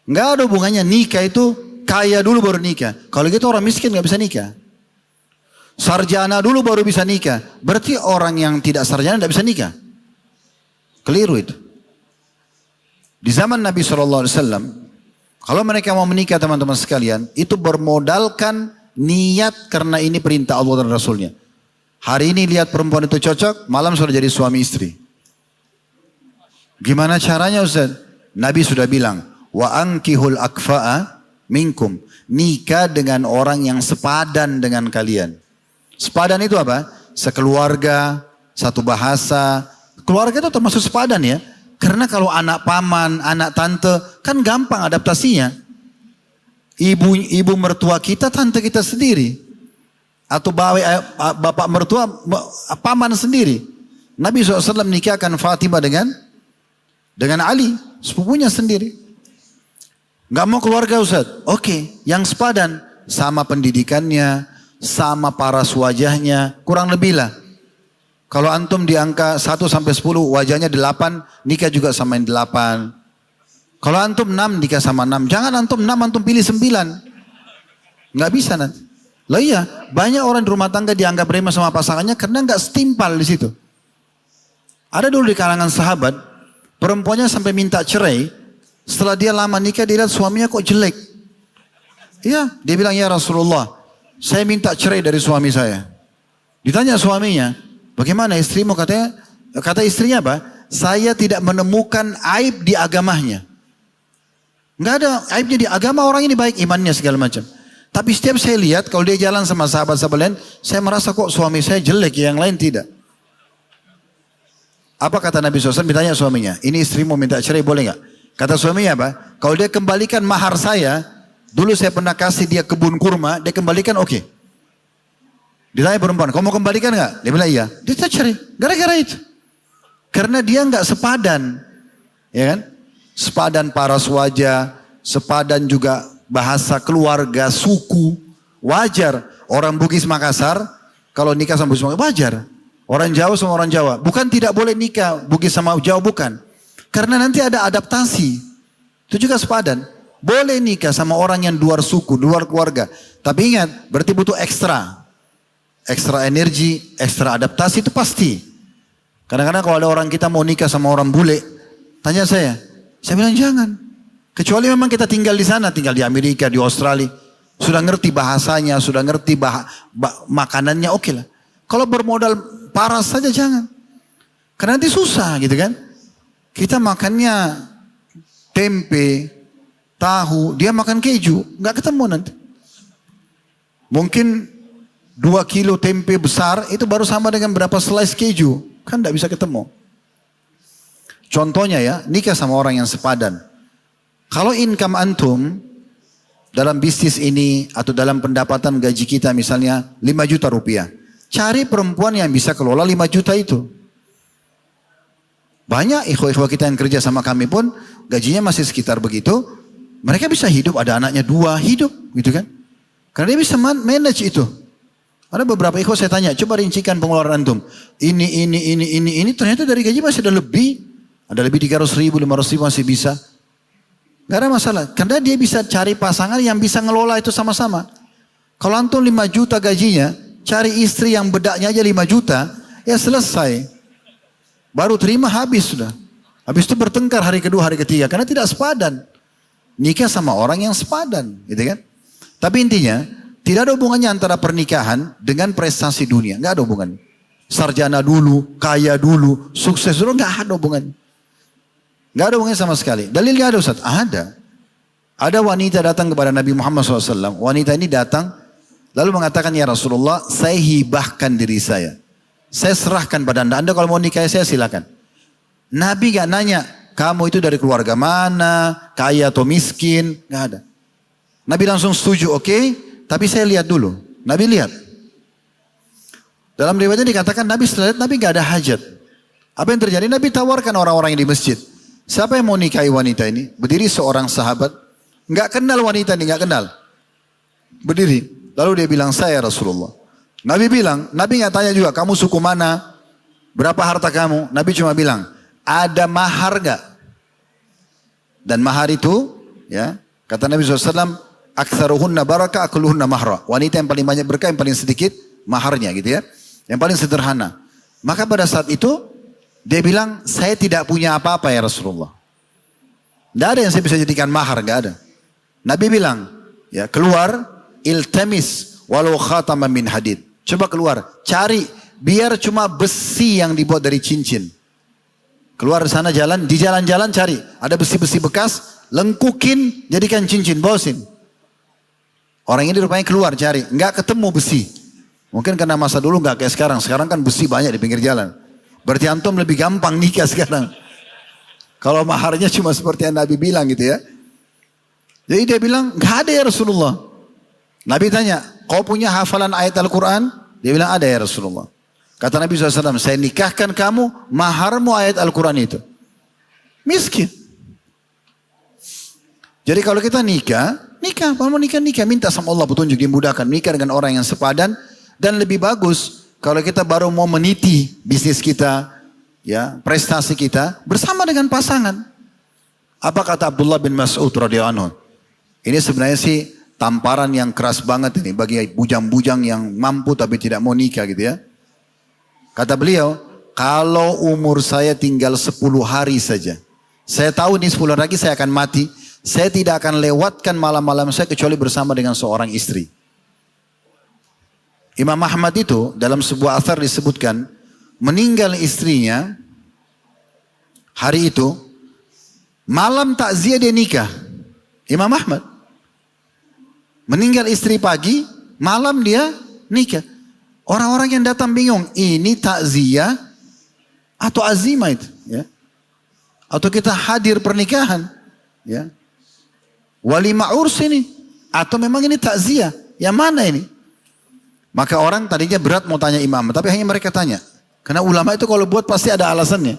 Enggak ada hubungannya nikah itu kaya dulu baru nikah. Kalau gitu orang miskin nggak bisa nikah. Sarjana dulu baru bisa nikah. Berarti orang yang tidak sarjana tidak bisa nikah. Keliru itu. Di zaman Nabi SAW, kalau mereka mau menikah teman-teman sekalian, itu bermodalkan niat karena ini perintah Allah dan Rasulnya. Hari ini lihat perempuan itu cocok, malam sudah jadi suami istri. Gimana caranya Ustaz? Nabi sudah bilang, wa ankihul akfa'a minkum. Nikah dengan orang yang sepadan dengan kalian. Sepadan itu apa? Sekeluarga, satu bahasa. Keluarga itu termasuk sepadan ya. Karena kalau anak paman, anak tante, kan gampang adaptasinya. Ibu mertua kita, tante kita sendiri. Atau bapak mertua, paman sendiri. Nabi SAW nikahkan Fatimah dengan Ali, sepupunya sendiri. Gak mau keluarga Ustaz? Oke, yang sepadan. Sama pendidikannya, sama paras wajahnya, kurang lebih lah. Kalau antum di angka 1 sampai 10, wajahnya 8, nikah juga sama yang 8. Kalau antum 6, nikah sama 6. Jangan antum 6, antum pilih 9. Nggak bisa nanti. Lah iya, banyak orang di rumah tangga dianggap remeh sama pasangannya karena nggak setimpal di situ. Ada dulu di kalangan sahabat, perempuannya sampai minta cerai. Setelah dia lama nikah, dia lihat suaminya kok jelek. Iya, dia bilang, ya Rasulullah, saya minta cerai dari suami saya. Ditanya suaminya, bagaimana istrimu? Kata istrinya apa? Saya tidak menemukan aib di agamanya. Nggak ada aibnya di agama, orang ini baik imannya segala macam. Tapi setiap saya lihat kalau dia jalan sama sahabat-sahabat lain, saya merasa kok suami saya jelek, yang lain tidak. Apa kata Nabi SAW? Ditanya suaminya, ini istrimu minta cerai boleh nggak? Kata suaminya apa? Kalau dia kembalikan mahar saya, dulu saya pernah kasih dia kebun kurma, dia kembalikan oke. Ditanya perempuan, kamu mau kembalikan nggak? Dia bilang iya. Dia cerai, gara-gara itu. Karena dia nggak sepadan, ya kan? Sepadan paras wajah, sepadan juga bahasa keluarga, suku, wajar. Orang Bugis Makassar, kalau nikah sama Bugis Makassar, wajar. Orang Jawa sama orang Jawa, bukan tidak boleh nikah Bugis sama Jawa, bukan. Karena nanti ada adaptasi, itu juga sepadan. Boleh nikah sama orang yang luar suku, luar keluarga. Tapi ingat, berarti butuh ekstra. Ekstra energi, ekstra adaptasi itu pasti. Kadang-kadang kalau ada orang kita mau nikah sama orang bule, tanya saya bilang jangan. Kecuali memang kita tinggal di sana, tinggal di Amerika, di Australia. Sudah ngerti bahasanya, sudah ngerti makanannya, oke lah. Kalau bermodal paras saja jangan. Karena nanti susah gitu kan. Kita makannya tempe, tahu, dia makan keju, nggak ketemu nanti. Mungkin 2 kilo tempe besar itu baru sama dengan berapa slice keju, kan nggak bisa ketemu. Contohnya ya, nikah sama orang yang sepadan. Kalau income antum dalam bisnis ini atau dalam pendapatan gaji kita misalnya 5 juta rupiah, cari perempuan yang bisa kelola 5 juta itu. Banyak ikhwah-ikhwah kita yang kerja sama kami pun gajinya masih sekitar begitu. Mereka bisa hidup, ada anaknya 2, hidup gitu kan. Karena dia bisa manage itu. Ada beberapa ikhwah saya tanya, coba rincikan pengeluaran antum. Ini, ternyata dari gaji masih ada lebih. Ada lebih 300 ribu, 500 ribu masih bisa. Gak ada masalah. Karena dia bisa cari pasangan yang bisa ngelola itu sama-sama. Kalau antum 5 juta gajinya, cari istri yang bedaknya aja 5 juta, ya selesai. Baru terima habis sudah. Habis itu bertengkar hari kedua, hari ketiga. Karena tidak sepadan. Nikah sama orang yang sepadan. Gitu kan. Tapi intinya, tidak ada hubungannya antara pernikahan dengan prestasi dunia. Nggak ada hubungannya. Sarjana dulu, kaya dulu, sukses dulu. Nggak ada hubungannya. Nggak ada hubungannya sama sekali. Dalilnya ada Ustaz? Ada. Ada wanita datang kepada Nabi Muhammad SAW. Wanita ini datang, lalu mengatakan, ya Rasulullah, saya hibahkan diri saya. Saya serahkan pada anda. Anda kalau mau nikah saya silakan. Nabi gak nanya, kamu itu dari keluarga mana, kaya atau miskin. Gak ada. Nabi langsung setuju, oke. Tapi saya lihat dulu. Nabi lihat. Dalam riwayatnya dikatakan Nabi setelah lihat, Nabi gak ada hajat. Apa yang terjadi? Nabi tawarkan orang-orang yang di masjid. Siapa yang mau nikahi wanita ini? Berdiri seorang sahabat. Gak kenal wanita ini, gak kenal. Berdiri. Lalu dia bilang, saya Rasulullah. Nabi bilang, Nabi nggak tanya juga, kamu suku mana? Berapa harta kamu? Nabi cuma bilang, ada mahar gak? Dan mahar itu, ya, kata Nabi SAW, aktsaruhunna baraka akluhunna mahra. Wanita yang paling banyak berkah, yang paling sedikit maharnya gitu ya. Yang paling sederhana. Maka pada saat itu, dia bilang, saya tidak punya apa-apa ya Rasulullah. Tidak ada yang saya bisa jadikan mahar, gak ada. Nabi bilang, ya keluar, iltamis walau khataman min hadid. Coba keluar, cari, biar cuma besi yang dibuat dari cincin. Keluar di sana jalan, di jalan-jalan cari. Ada besi-besi bekas, lengkukin, jadikan cincin, bosin. Orang ini rupanya keluar cari, nggak ketemu besi. Mungkin karena masa dulu nggak kayak sekarang. Sekarang kan besi banyak di pinggir jalan. Berarti antum lebih gampang nikah sekarang. Kalau maharnya cuma seperti yang Nabi bilang gitu ya. Jadi dia bilang, nggak ada ya Rasulullah. Nabi tanya, kau punya hafalan ayat Al-Quran? Dia bilang, ada ya Rasulullah. Kata Nabi SAW, saya nikahkan kamu, maharmu ayat Al-Quran itu. Miskin. Jadi kalau kita nikah, kalau mau nikah, minta sama Allah petunjuk, dimudahkan. Nikah dengan orang yang sepadan. Dan lebih bagus, kalau kita baru mau meniti bisnis kita, ya prestasi kita, bersama dengan pasangan. Apa kata Abdullah bin Mas'ud radhiyallahu anhu? Ini sebenarnya sih, tamparan yang keras banget ini bagi bujang-bujang yang mampu tapi tidak mau nikah gitu ya. Kata beliau, kalau umur saya tinggal 10 hari saja. Saya tahu nih 10 hari lagi saya akan mati. Saya tidak akan lewatkan malam-malam saya kecuali bersama dengan seorang istri. Imam Ahmad itu dalam sebuah athar disebutkan, meninggal istrinya hari itu, malam takziah dia nikah. Imam Ahmad. Meninggal istri pagi, malam dia nikah. Orang-orang yang datang bingung, ini takziah atau azimah itu, ya? Atau kita hadir pernikahan, ya? Walimah urs ini, atau memang ini takziah? Yang mana ini? Maka orang tadinya berat mau tanya imam, tapi hanya mereka tanya. Karena ulama itu kalau buat pasti ada alasannya.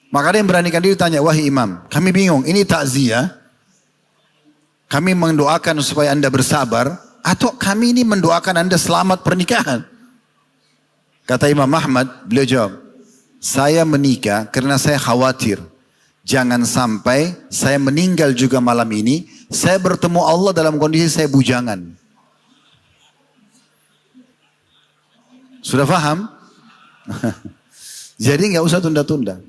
Maka ada yang beranikan diri tanya, wahai imam, kami bingung, ini takziah? Kami mendoakan supaya anda bersabar, atau kami ini mendoakan anda selamat pernikahan? Kata Imam Ahmad, beliau jawab, saya menikah karena saya khawatir. jangan sampai saya meninggal juga malam ini, saya bertemu Allah dalam kondisi saya bujangan. Sudah paham? Jadi nggak usah tunda-tunda.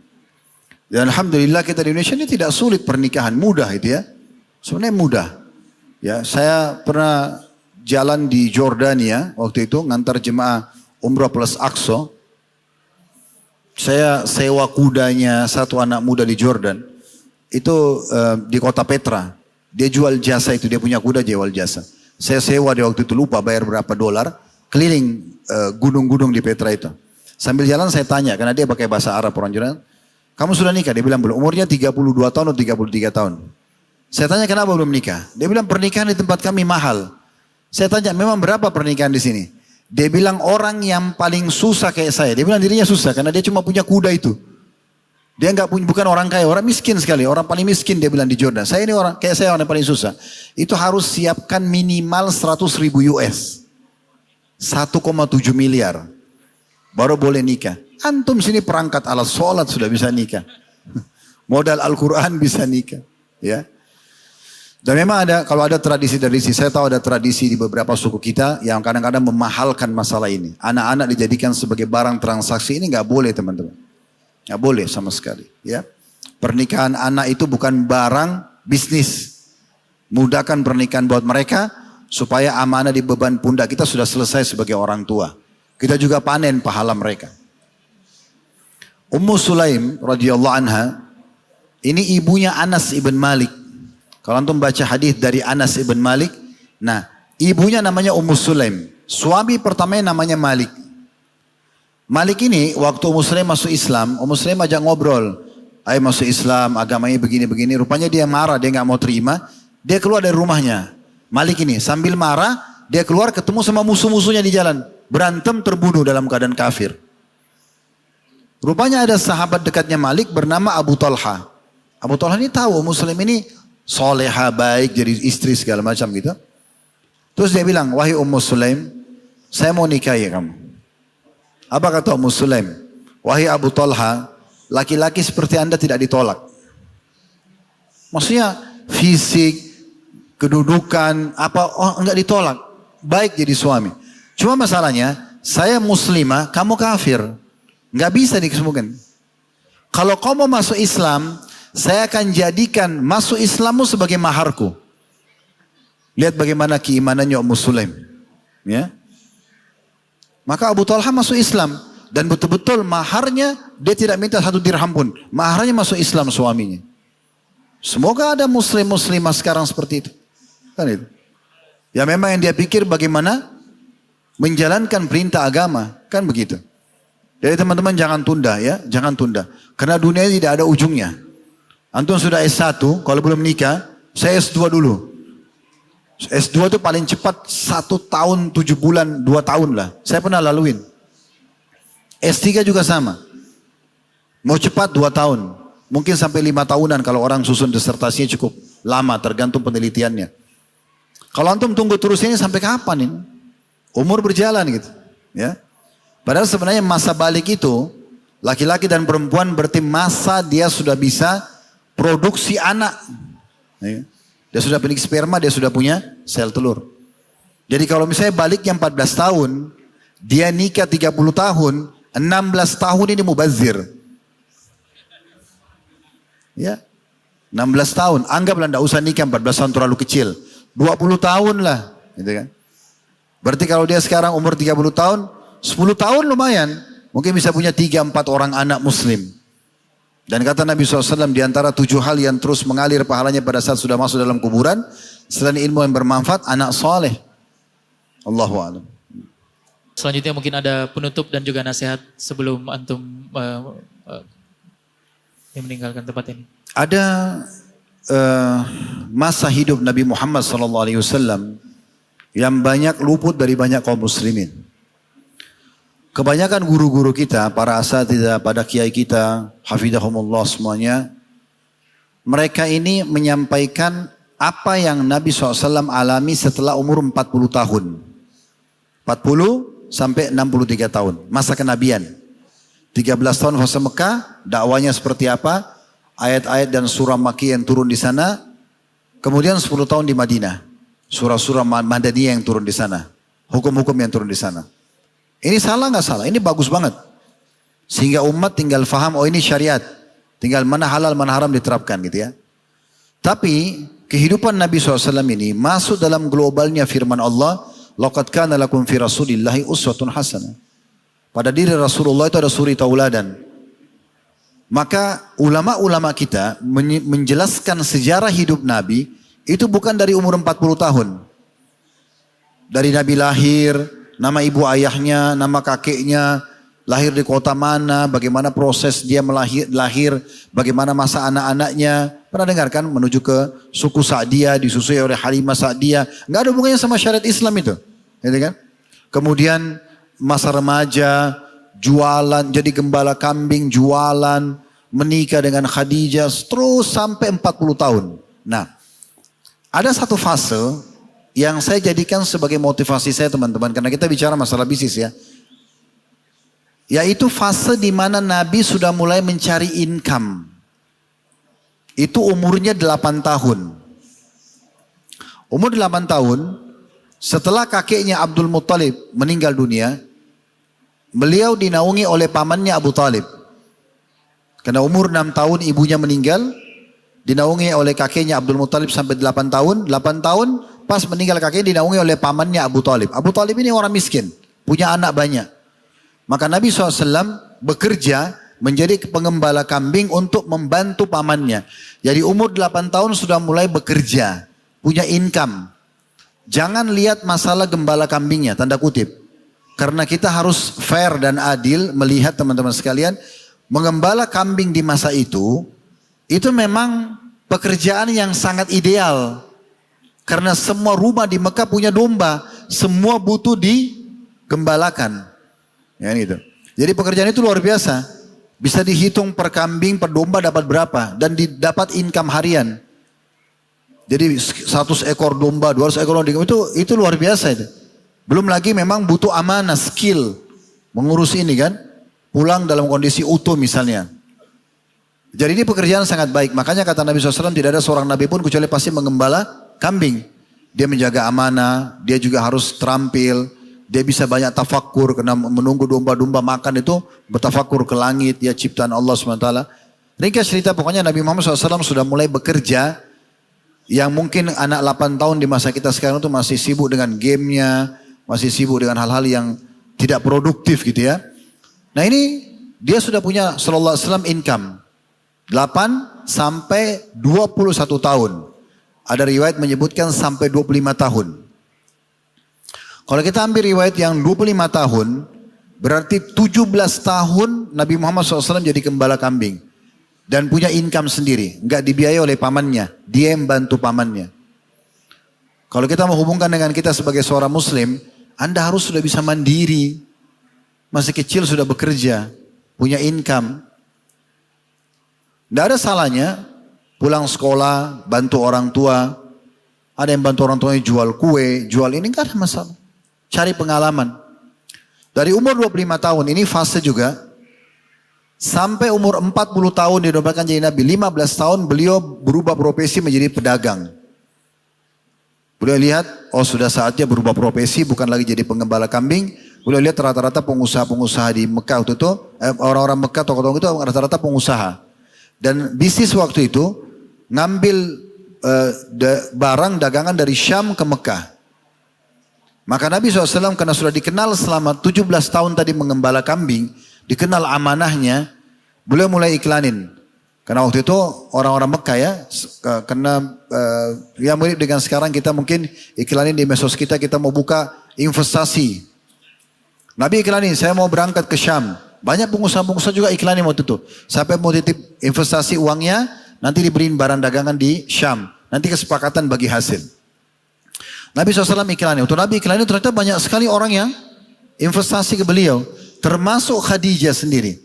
Dan alhamdulillah kita di Indonesia ini tidak sulit pernikahan, mudah itu ya. Sebenarnya mudah. Ya, saya pernah jalan di Jordania waktu itu ngantar jemaah Umrah plus Aqsa. Saya sewa kudanya satu anak muda di Jordan. Itu di kota Petra. Dia jual jasa itu, dia punya kuda jual jasa. Saya sewa di waktu itu, lupa bayar berapa dolar. Keliling gunung-gunung di Petra itu. Sambil jalan saya tanya, karena dia pakai bahasa Arab orang Jordan. Kamu sudah nikah? Dia bilang belum. Umurnya 32 tahun atau 33 tahun. Saya tanya kenapa belum nikah? Dia bilang pernikahan di tempat kami mahal. Saya tanya memang berapa pernikahan di sini? Dia bilang orang yang paling susah kayak saya. Dia bilang dirinya susah karena dia cuma punya kuda itu. Dia nggak punya, bukan orang kaya, orang miskin sekali. Orang paling miskin dia bilang di Jordan. Saya ini orang kayak saya orang yang paling susah. Itu harus siapkan minimal 100.000 US. 1,7 miliar. Baru boleh nikah. Antum sini perangkat alat sholat sudah bisa nikah. Modal Al-Quran bisa nikah. Ya. Dan memang ada, kalau ada tradisi-tradisi, saya tahu ada tradisi di beberapa suku kita yang kadang-kadang memahalkan masalah ini. Anak-anak dijadikan sebagai barang transaksi, ini nggak boleh teman-teman. Nggak boleh sama sekali. Ya. Pernikahan anak itu bukan barang bisnis. Mudahkan pernikahan buat mereka, supaya amanah di beban pundak kita sudah selesai sebagai orang tua. Kita juga panen pahala mereka. Ummu Sulaim radhiyallahu anha, ini ibunya Anas ibn Malik. Kalau antum baca hadis dari Anas ibn Malik, nah ibunya namanya Ummu Sulaim, suami pertamanya namanya Malik. Malik ini waktu Ummu Sulaim masuk Islam, Ummu Sulaim ajak ngobrol, ayo masuk Islam, agamanya begini-begini. Rupanya dia marah, dia nggak mau terima, dia keluar dari rumahnya. Malik ini sambil marah, dia keluar ketemu sama musuh-musuhnya di jalan, berantem terbunuh dalam keadaan kafir. Rupanya ada sahabat dekatnya Malik bernama Abu Talha. Abu Talha ini tahu Ummu Sulaim ini soleha baik, jadi istri segala macam gitu. Terus dia bilang, wahai Ummu Sulaim, saya mau nikahi kamu. Apa kata Ummu Sulaim? Wahai Abu Talha, laki-laki seperti anda tidak ditolak. Maksudnya fisik, kedudukan, enggak ditolak. Baik jadi suami. Cuma masalahnya, saya muslimah, kamu kafir. Enggak bisa dikesemukan. Kalau kamu masuk Islam, saya akan jadikan masuk Islammu sebagai maharku. Lihat bagaimana keimanannya Ummu Sulaim. Ya. Maka Abu Talha masuk Islam. Dan betul-betul maharnya, dia tidak minta 1 dirham pun. Maharnya masuk Islam suaminya. Semoga ada muslim-muslimah sekarang seperti itu. Kan itu. Ya memang yang dia pikir bagaimana menjalankan perintah agama. Kan begitu. Jadi teman-teman jangan tunda ya. Jangan tunda. Karena dunia ini tidak ada ujungnya. Antum sudah S1, kalau belum nikah, saya S2 dulu. S2 itu paling cepat 1 tahun 7 bulan, 2 tahun lah. Saya pernah laluin. S3 juga sama. Mau cepat 2 tahun. Mungkin sampai 5 tahunan kalau orang susun disertasinya cukup lama, tergantung penelitiannya. Kalau antum tunggu terus ini sampai kapan ini? Umur berjalan gitu. Ya. Padahal sebenarnya masa balik itu, laki-laki dan perempuan berarti masa dia sudah bisa produksi anak. Dia sudah punya sperma, dia sudah punya sel telur. Jadi kalau misalnya baliknya 14 tahun, dia nikah 30 tahun, 16 tahun ini mubazir. Ya, 16 tahun. Anggaplah tidak usah nikah 14 tahun terlalu kecil. 20 tahun lah. Gitu kan. Berarti kalau dia sekarang umur 30 tahun, 10 tahun lumayan. Mungkin bisa punya 3-4 orang anak muslim. Dan kata Nabi SAW di antara 7 hal yang terus mengalir pahalanya pada saat sudah masuk dalam kuburan. Selain ilmu yang bermanfaat, anak soleh. Allahu a'lam. Selanjutnya mungkin ada penutup dan juga nasihat sebelum antum yang meninggalkan tempat ini. Ada masa hidup Nabi Muhammad SAW yang banyak luput dari banyak kaum muslimin. Kebanyakan guru-guru kita, para asatidzah, pada kiai kita, hafidhahumullah semuanya, mereka ini menyampaikan apa yang Nabi SAW alami setelah umur 40 tahun. 40 sampai 63 tahun, masa kenabian. 13 tahun fase Mekah, dakwanya seperti apa? ayat-ayat dan surah Makkiyah yang turun di sana. Kemudian 10 tahun di Madinah. Surah-surah Madaniyah yang turun di sana. Hukum-hukum yang turun di sana. Ini salah nggak salah? Ini bagus banget. Sehingga umat tinggal faham, oh ini syariat. Tinggal mana halal, mana haram diterapkan gitu ya. Tapi kehidupan Nabi SAW ini masuk dalam globalnya firman Allah. Laqad kana lakum fi rasulillahi uswatun hasanah. Pada diri Rasulullah itu ada suri tauladan. Maka ulama-ulama kita menjelaskan sejarah hidup Nabi itu bukan dari umur 40 tahun. Dari Nabi lahir, nama ibu ayahnya, nama kakeknya, lahir di kota mana, bagaimana proses dia lahir, bagaimana masa anak-anaknya. Pernah dengar kan menuju ke suku Sa'diyah, disusui oleh Halimah Sa'diyah. Nggak ada hubungannya sama syariat Islam itu. Gitu kan? Kemudian masa remaja, jualan, jadi gembala kambing, jualan, menikah dengan Khadijah, terus sampai 40 tahun. Nah, ada satu fase yang saya jadikan sebagai motivasi saya teman-teman, karena kita bicara masalah bisnis ya. Yaitu fase di mana Nabi sudah mulai mencari income. Itu umurnya 8 tahun. Umur 8 tahun, setelah kakeknya Abdul Muttalib meninggal dunia, beliau dinaungi oleh pamannya Abu Talib. Karena umur 6 tahun ibunya meninggal, dinaungi oleh kakeknya Abdul Muttalib sampai 8 tahun. 8 tahun pas meninggal kakeknya dinaungi oleh pamannya Abu Talib. Abu Talib ini orang miskin, punya anak banyak. Maka Nabi SAW bekerja menjadi pengembala kambing untuk membantu pamannya. Jadi umur 8 tahun sudah mulai bekerja, punya income. Jangan lihat masalah gembala kambingnya, tanda kutip. Karena kita harus fair dan adil melihat teman-teman sekalian, mengembala kambing di masa itu memang pekerjaan yang sangat ideal. Karena semua rumah di Mekah punya domba, semua butuh digembalakan. Ya gitu. Jadi pekerjaan itu luar biasa. Bisa dihitung per kambing, per domba dapat berapa. Dan didapat income harian. Jadi 100 ekor domba, 200 ekor domba, itu luar biasa itu. Belum lagi memang butuh amanah, skill. Mengurus ini kan. Pulang dalam kondisi utuh misalnya. Jadi ini pekerjaan sangat baik. Makanya kata Nabi SAW tidak ada seorang Nabi pun kecuali pasti mengembala kambing. Dia menjaga amanah, dia juga harus terampil. Dia bisa banyak tafakur karena menunggu domba-domba makan itu bertafakur ke langit. Dia ciptaan Allah SWT. Ringkas cerita pokoknya Nabi Muhammad SAW sudah mulai bekerja. Yang mungkin anak 8 tahun di masa kita sekarang itu masih sibuk dengan gamenya. Masih sibuk dengan hal-hal yang tidak produktif gitu ya. Nah ini dia sudah punya sallallahu alaihi wasallam income 8 sampai 21 tahun. Ada riwayat menyebutkan sampai 25 tahun. Kalau kita ambil riwayat yang 25 tahun, berarti 17 tahun Nabi Muhammad SAW jadi gembala kambing. Dan punya income sendiri, nggak dibiayai oleh pamannya, dia yang bantu pamannya. Kalau kita menghubungkan dengan kita sebagai seorang muslim, Anda harus sudah bisa mandiri. Masih kecil sudah bekerja, punya income. Tidak ada salahnya pulang sekolah, bantu orang tua. Ada yang bantu orang tuanya jual kue, jual ini, nggak ada masalah. Cari pengalaman. Dari umur 25 tahun, ini fase juga. Sampai umur 40 tahun dinobatkan jadi Nabi. 15 tahun beliau berubah profesi menjadi pedagang. Beliau lihat, oh sudah saatnya berubah profesi, bukan lagi jadi pengembala kambing. Beliau lihat rata-rata pengusaha-pengusaha di Mekah waktu itu, orang-orang Mekah, tokoh-tokoh itu rata-rata pengusaha. Dan bisnis waktu itu ngambil barang dagangan dari Syam ke Mekah. Maka Nabi SAW karena sudah dikenal selama 17 tahun tadi mengembala kambing, dikenal amanahnya, beliau mulai iklanin. Karena waktu itu orang-orang Mekah ya, karena ya mirip dengan sekarang kita mungkin iklanin di medsos kita mau buka investasi. Nabi iklanin, saya mau berangkat ke Syam. Banyak pengusaha-pengusaha juga iklanin waktu itu. Sampai mau titip investasi uangnya, nanti diberiin barang dagangan di Syam. Nanti kesepakatan bagi hasil. Nabi SAW iklanin. Waktu Nabi iklanin ternyata banyak sekali orang yang investasi ke beliau. Termasuk Khadijah sendiri.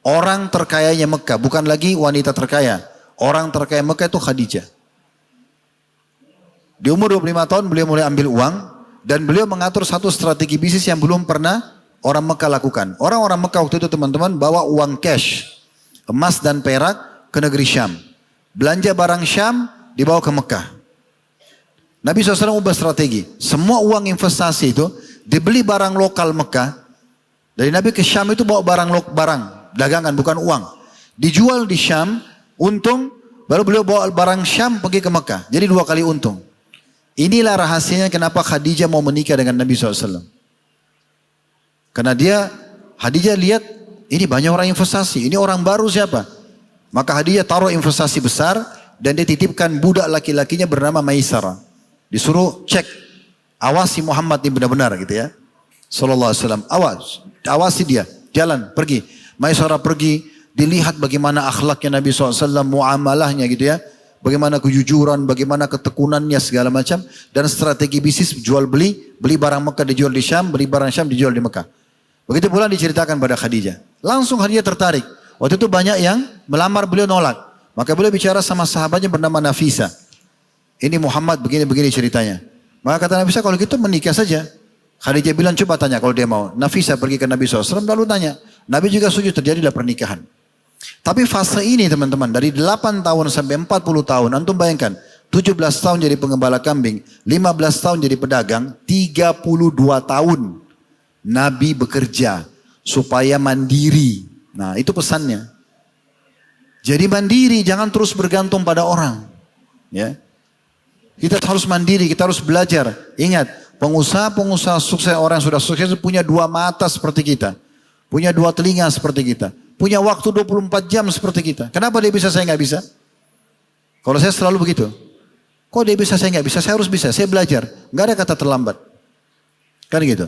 Orang terkayanya Mekah. Bukan lagi wanita terkaya. Orang terkaya Mekah itu Khadijah. Di umur 25 tahun beliau mulai ambil uang. Dan beliau mengatur satu strategi bisnis yang belum pernah orang Mekah lakukan. Orang-orang Mekah waktu itu teman-teman bawa uang cash. Emas dan perak ke negeri Syam. Belanja barang Syam dibawa ke Mekah. Nabi SAW ubah strategi. Semua uang investasi itu dibeli barang lokal Mekah. Dari Nabi ke Syam itu bawa barang dagangan bukan uang. Dijual di Syam, untung, baru beliau bawa barang Syam pergi ke Mekah. Jadi 2 kali untung. Inilah rahasianya kenapa Khadijah mau menikah dengan Nabi SAW. Karena Khadijah lihat ini banyak orang investasi. Ini orang baru siapa? Maka Khadijah taruh investasi besar dan dia titipkan budak laki-lakinya bernama Maisarah. Disuruh cek, awasi Muhammad ini benar-benar gitu ya. Sallallahu alaihi wasallam, awasi dia, jalan, pergi. Maisarah pergi, dilihat bagaimana akhlaknya Nabi SAW, muamalahnya gitu ya. Bagaimana kejujuran, bagaimana ketekunannya segala macam. Dan strategi bisnis jual beli barang Mekah dijual di Syam, beli barang Syam dijual di Mekah. Begitu pula diceritakan pada Khadijah. Langsung Khadijah tertarik. Waktu itu banyak yang melamar, beliau nolak. Maka beliau bicara sama sahabatnya bernama Nafisa. Ini Muhammad begini-begini ceritanya. Maka kata Nafisa kalau gitu menikah saja. Khadijah bilang coba tanya kalau dia mau. Nafisa pergi ke Nabi SAW lalu tanya. Nabi juga setuju terjadilah pernikahan. Tapi fase ini teman-teman dari 8 tahun sampai 40 tahun. Antum bayangkan 17 tahun jadi pengembala kambing. 15 tahun jadi pedagang. 32 tahun Nabi bekerja supaya mandiri. Nah itu pesannya. Jadi mandiri jangan terus bergantung pada orang. Ya. Kita harus mandiri, kita harus belajar. Ingat, pengusaha-pengusaha sukses, orang yang sudah sukses punya 2 mata seperti kita. Punya 2 telinga seperti kita. Punya waktu 24 jam seperti kita. Kenapa dia bisa, saya nggak bisa? Kalau saya selalu begitu. Kok dia bisa, saya nggak bisa? Saya harus bisa, saya belajar. Nggak ada kata terlambat. Kan gitu.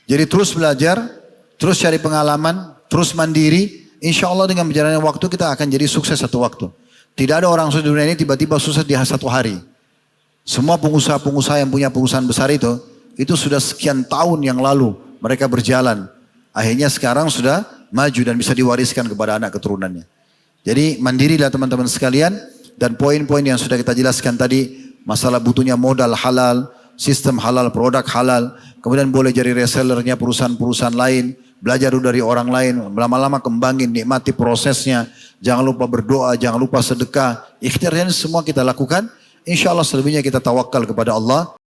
Jadi terus belajar, terus cari pengalaman, terus mandiri. Insya Allah dengan berjalannya waktu kita akan jadi sukses satu waktu. Tidak ada orang sukses di dunia ini tiba-tiba sukses di satu hari. Semua pengusaha-pengusaha yang punya perusahaan besar itu sudah sekian tahun yang lalu mereka berjalan. Akhirnya sekarang sudah maju dan bisa diwariskan kepada anak keturunannya. Jadi mandirilah teman-teman sekalian dan poin-poin yang sudah kita jelaskan tadi, masalah butuhnya modal halal, sistem halal, produk halal, kemudian boleh jadi resellernya perusahaan-perusahaan lain, belajar dulu dari orang lain, lama-lama kembangin, nikmati prosesnya, jangan lupa berdoa, jangan lupa sedekah, ikhtiarnya semua kita lakukan. Insya Allah selebihnya kita tawakal kepada Allah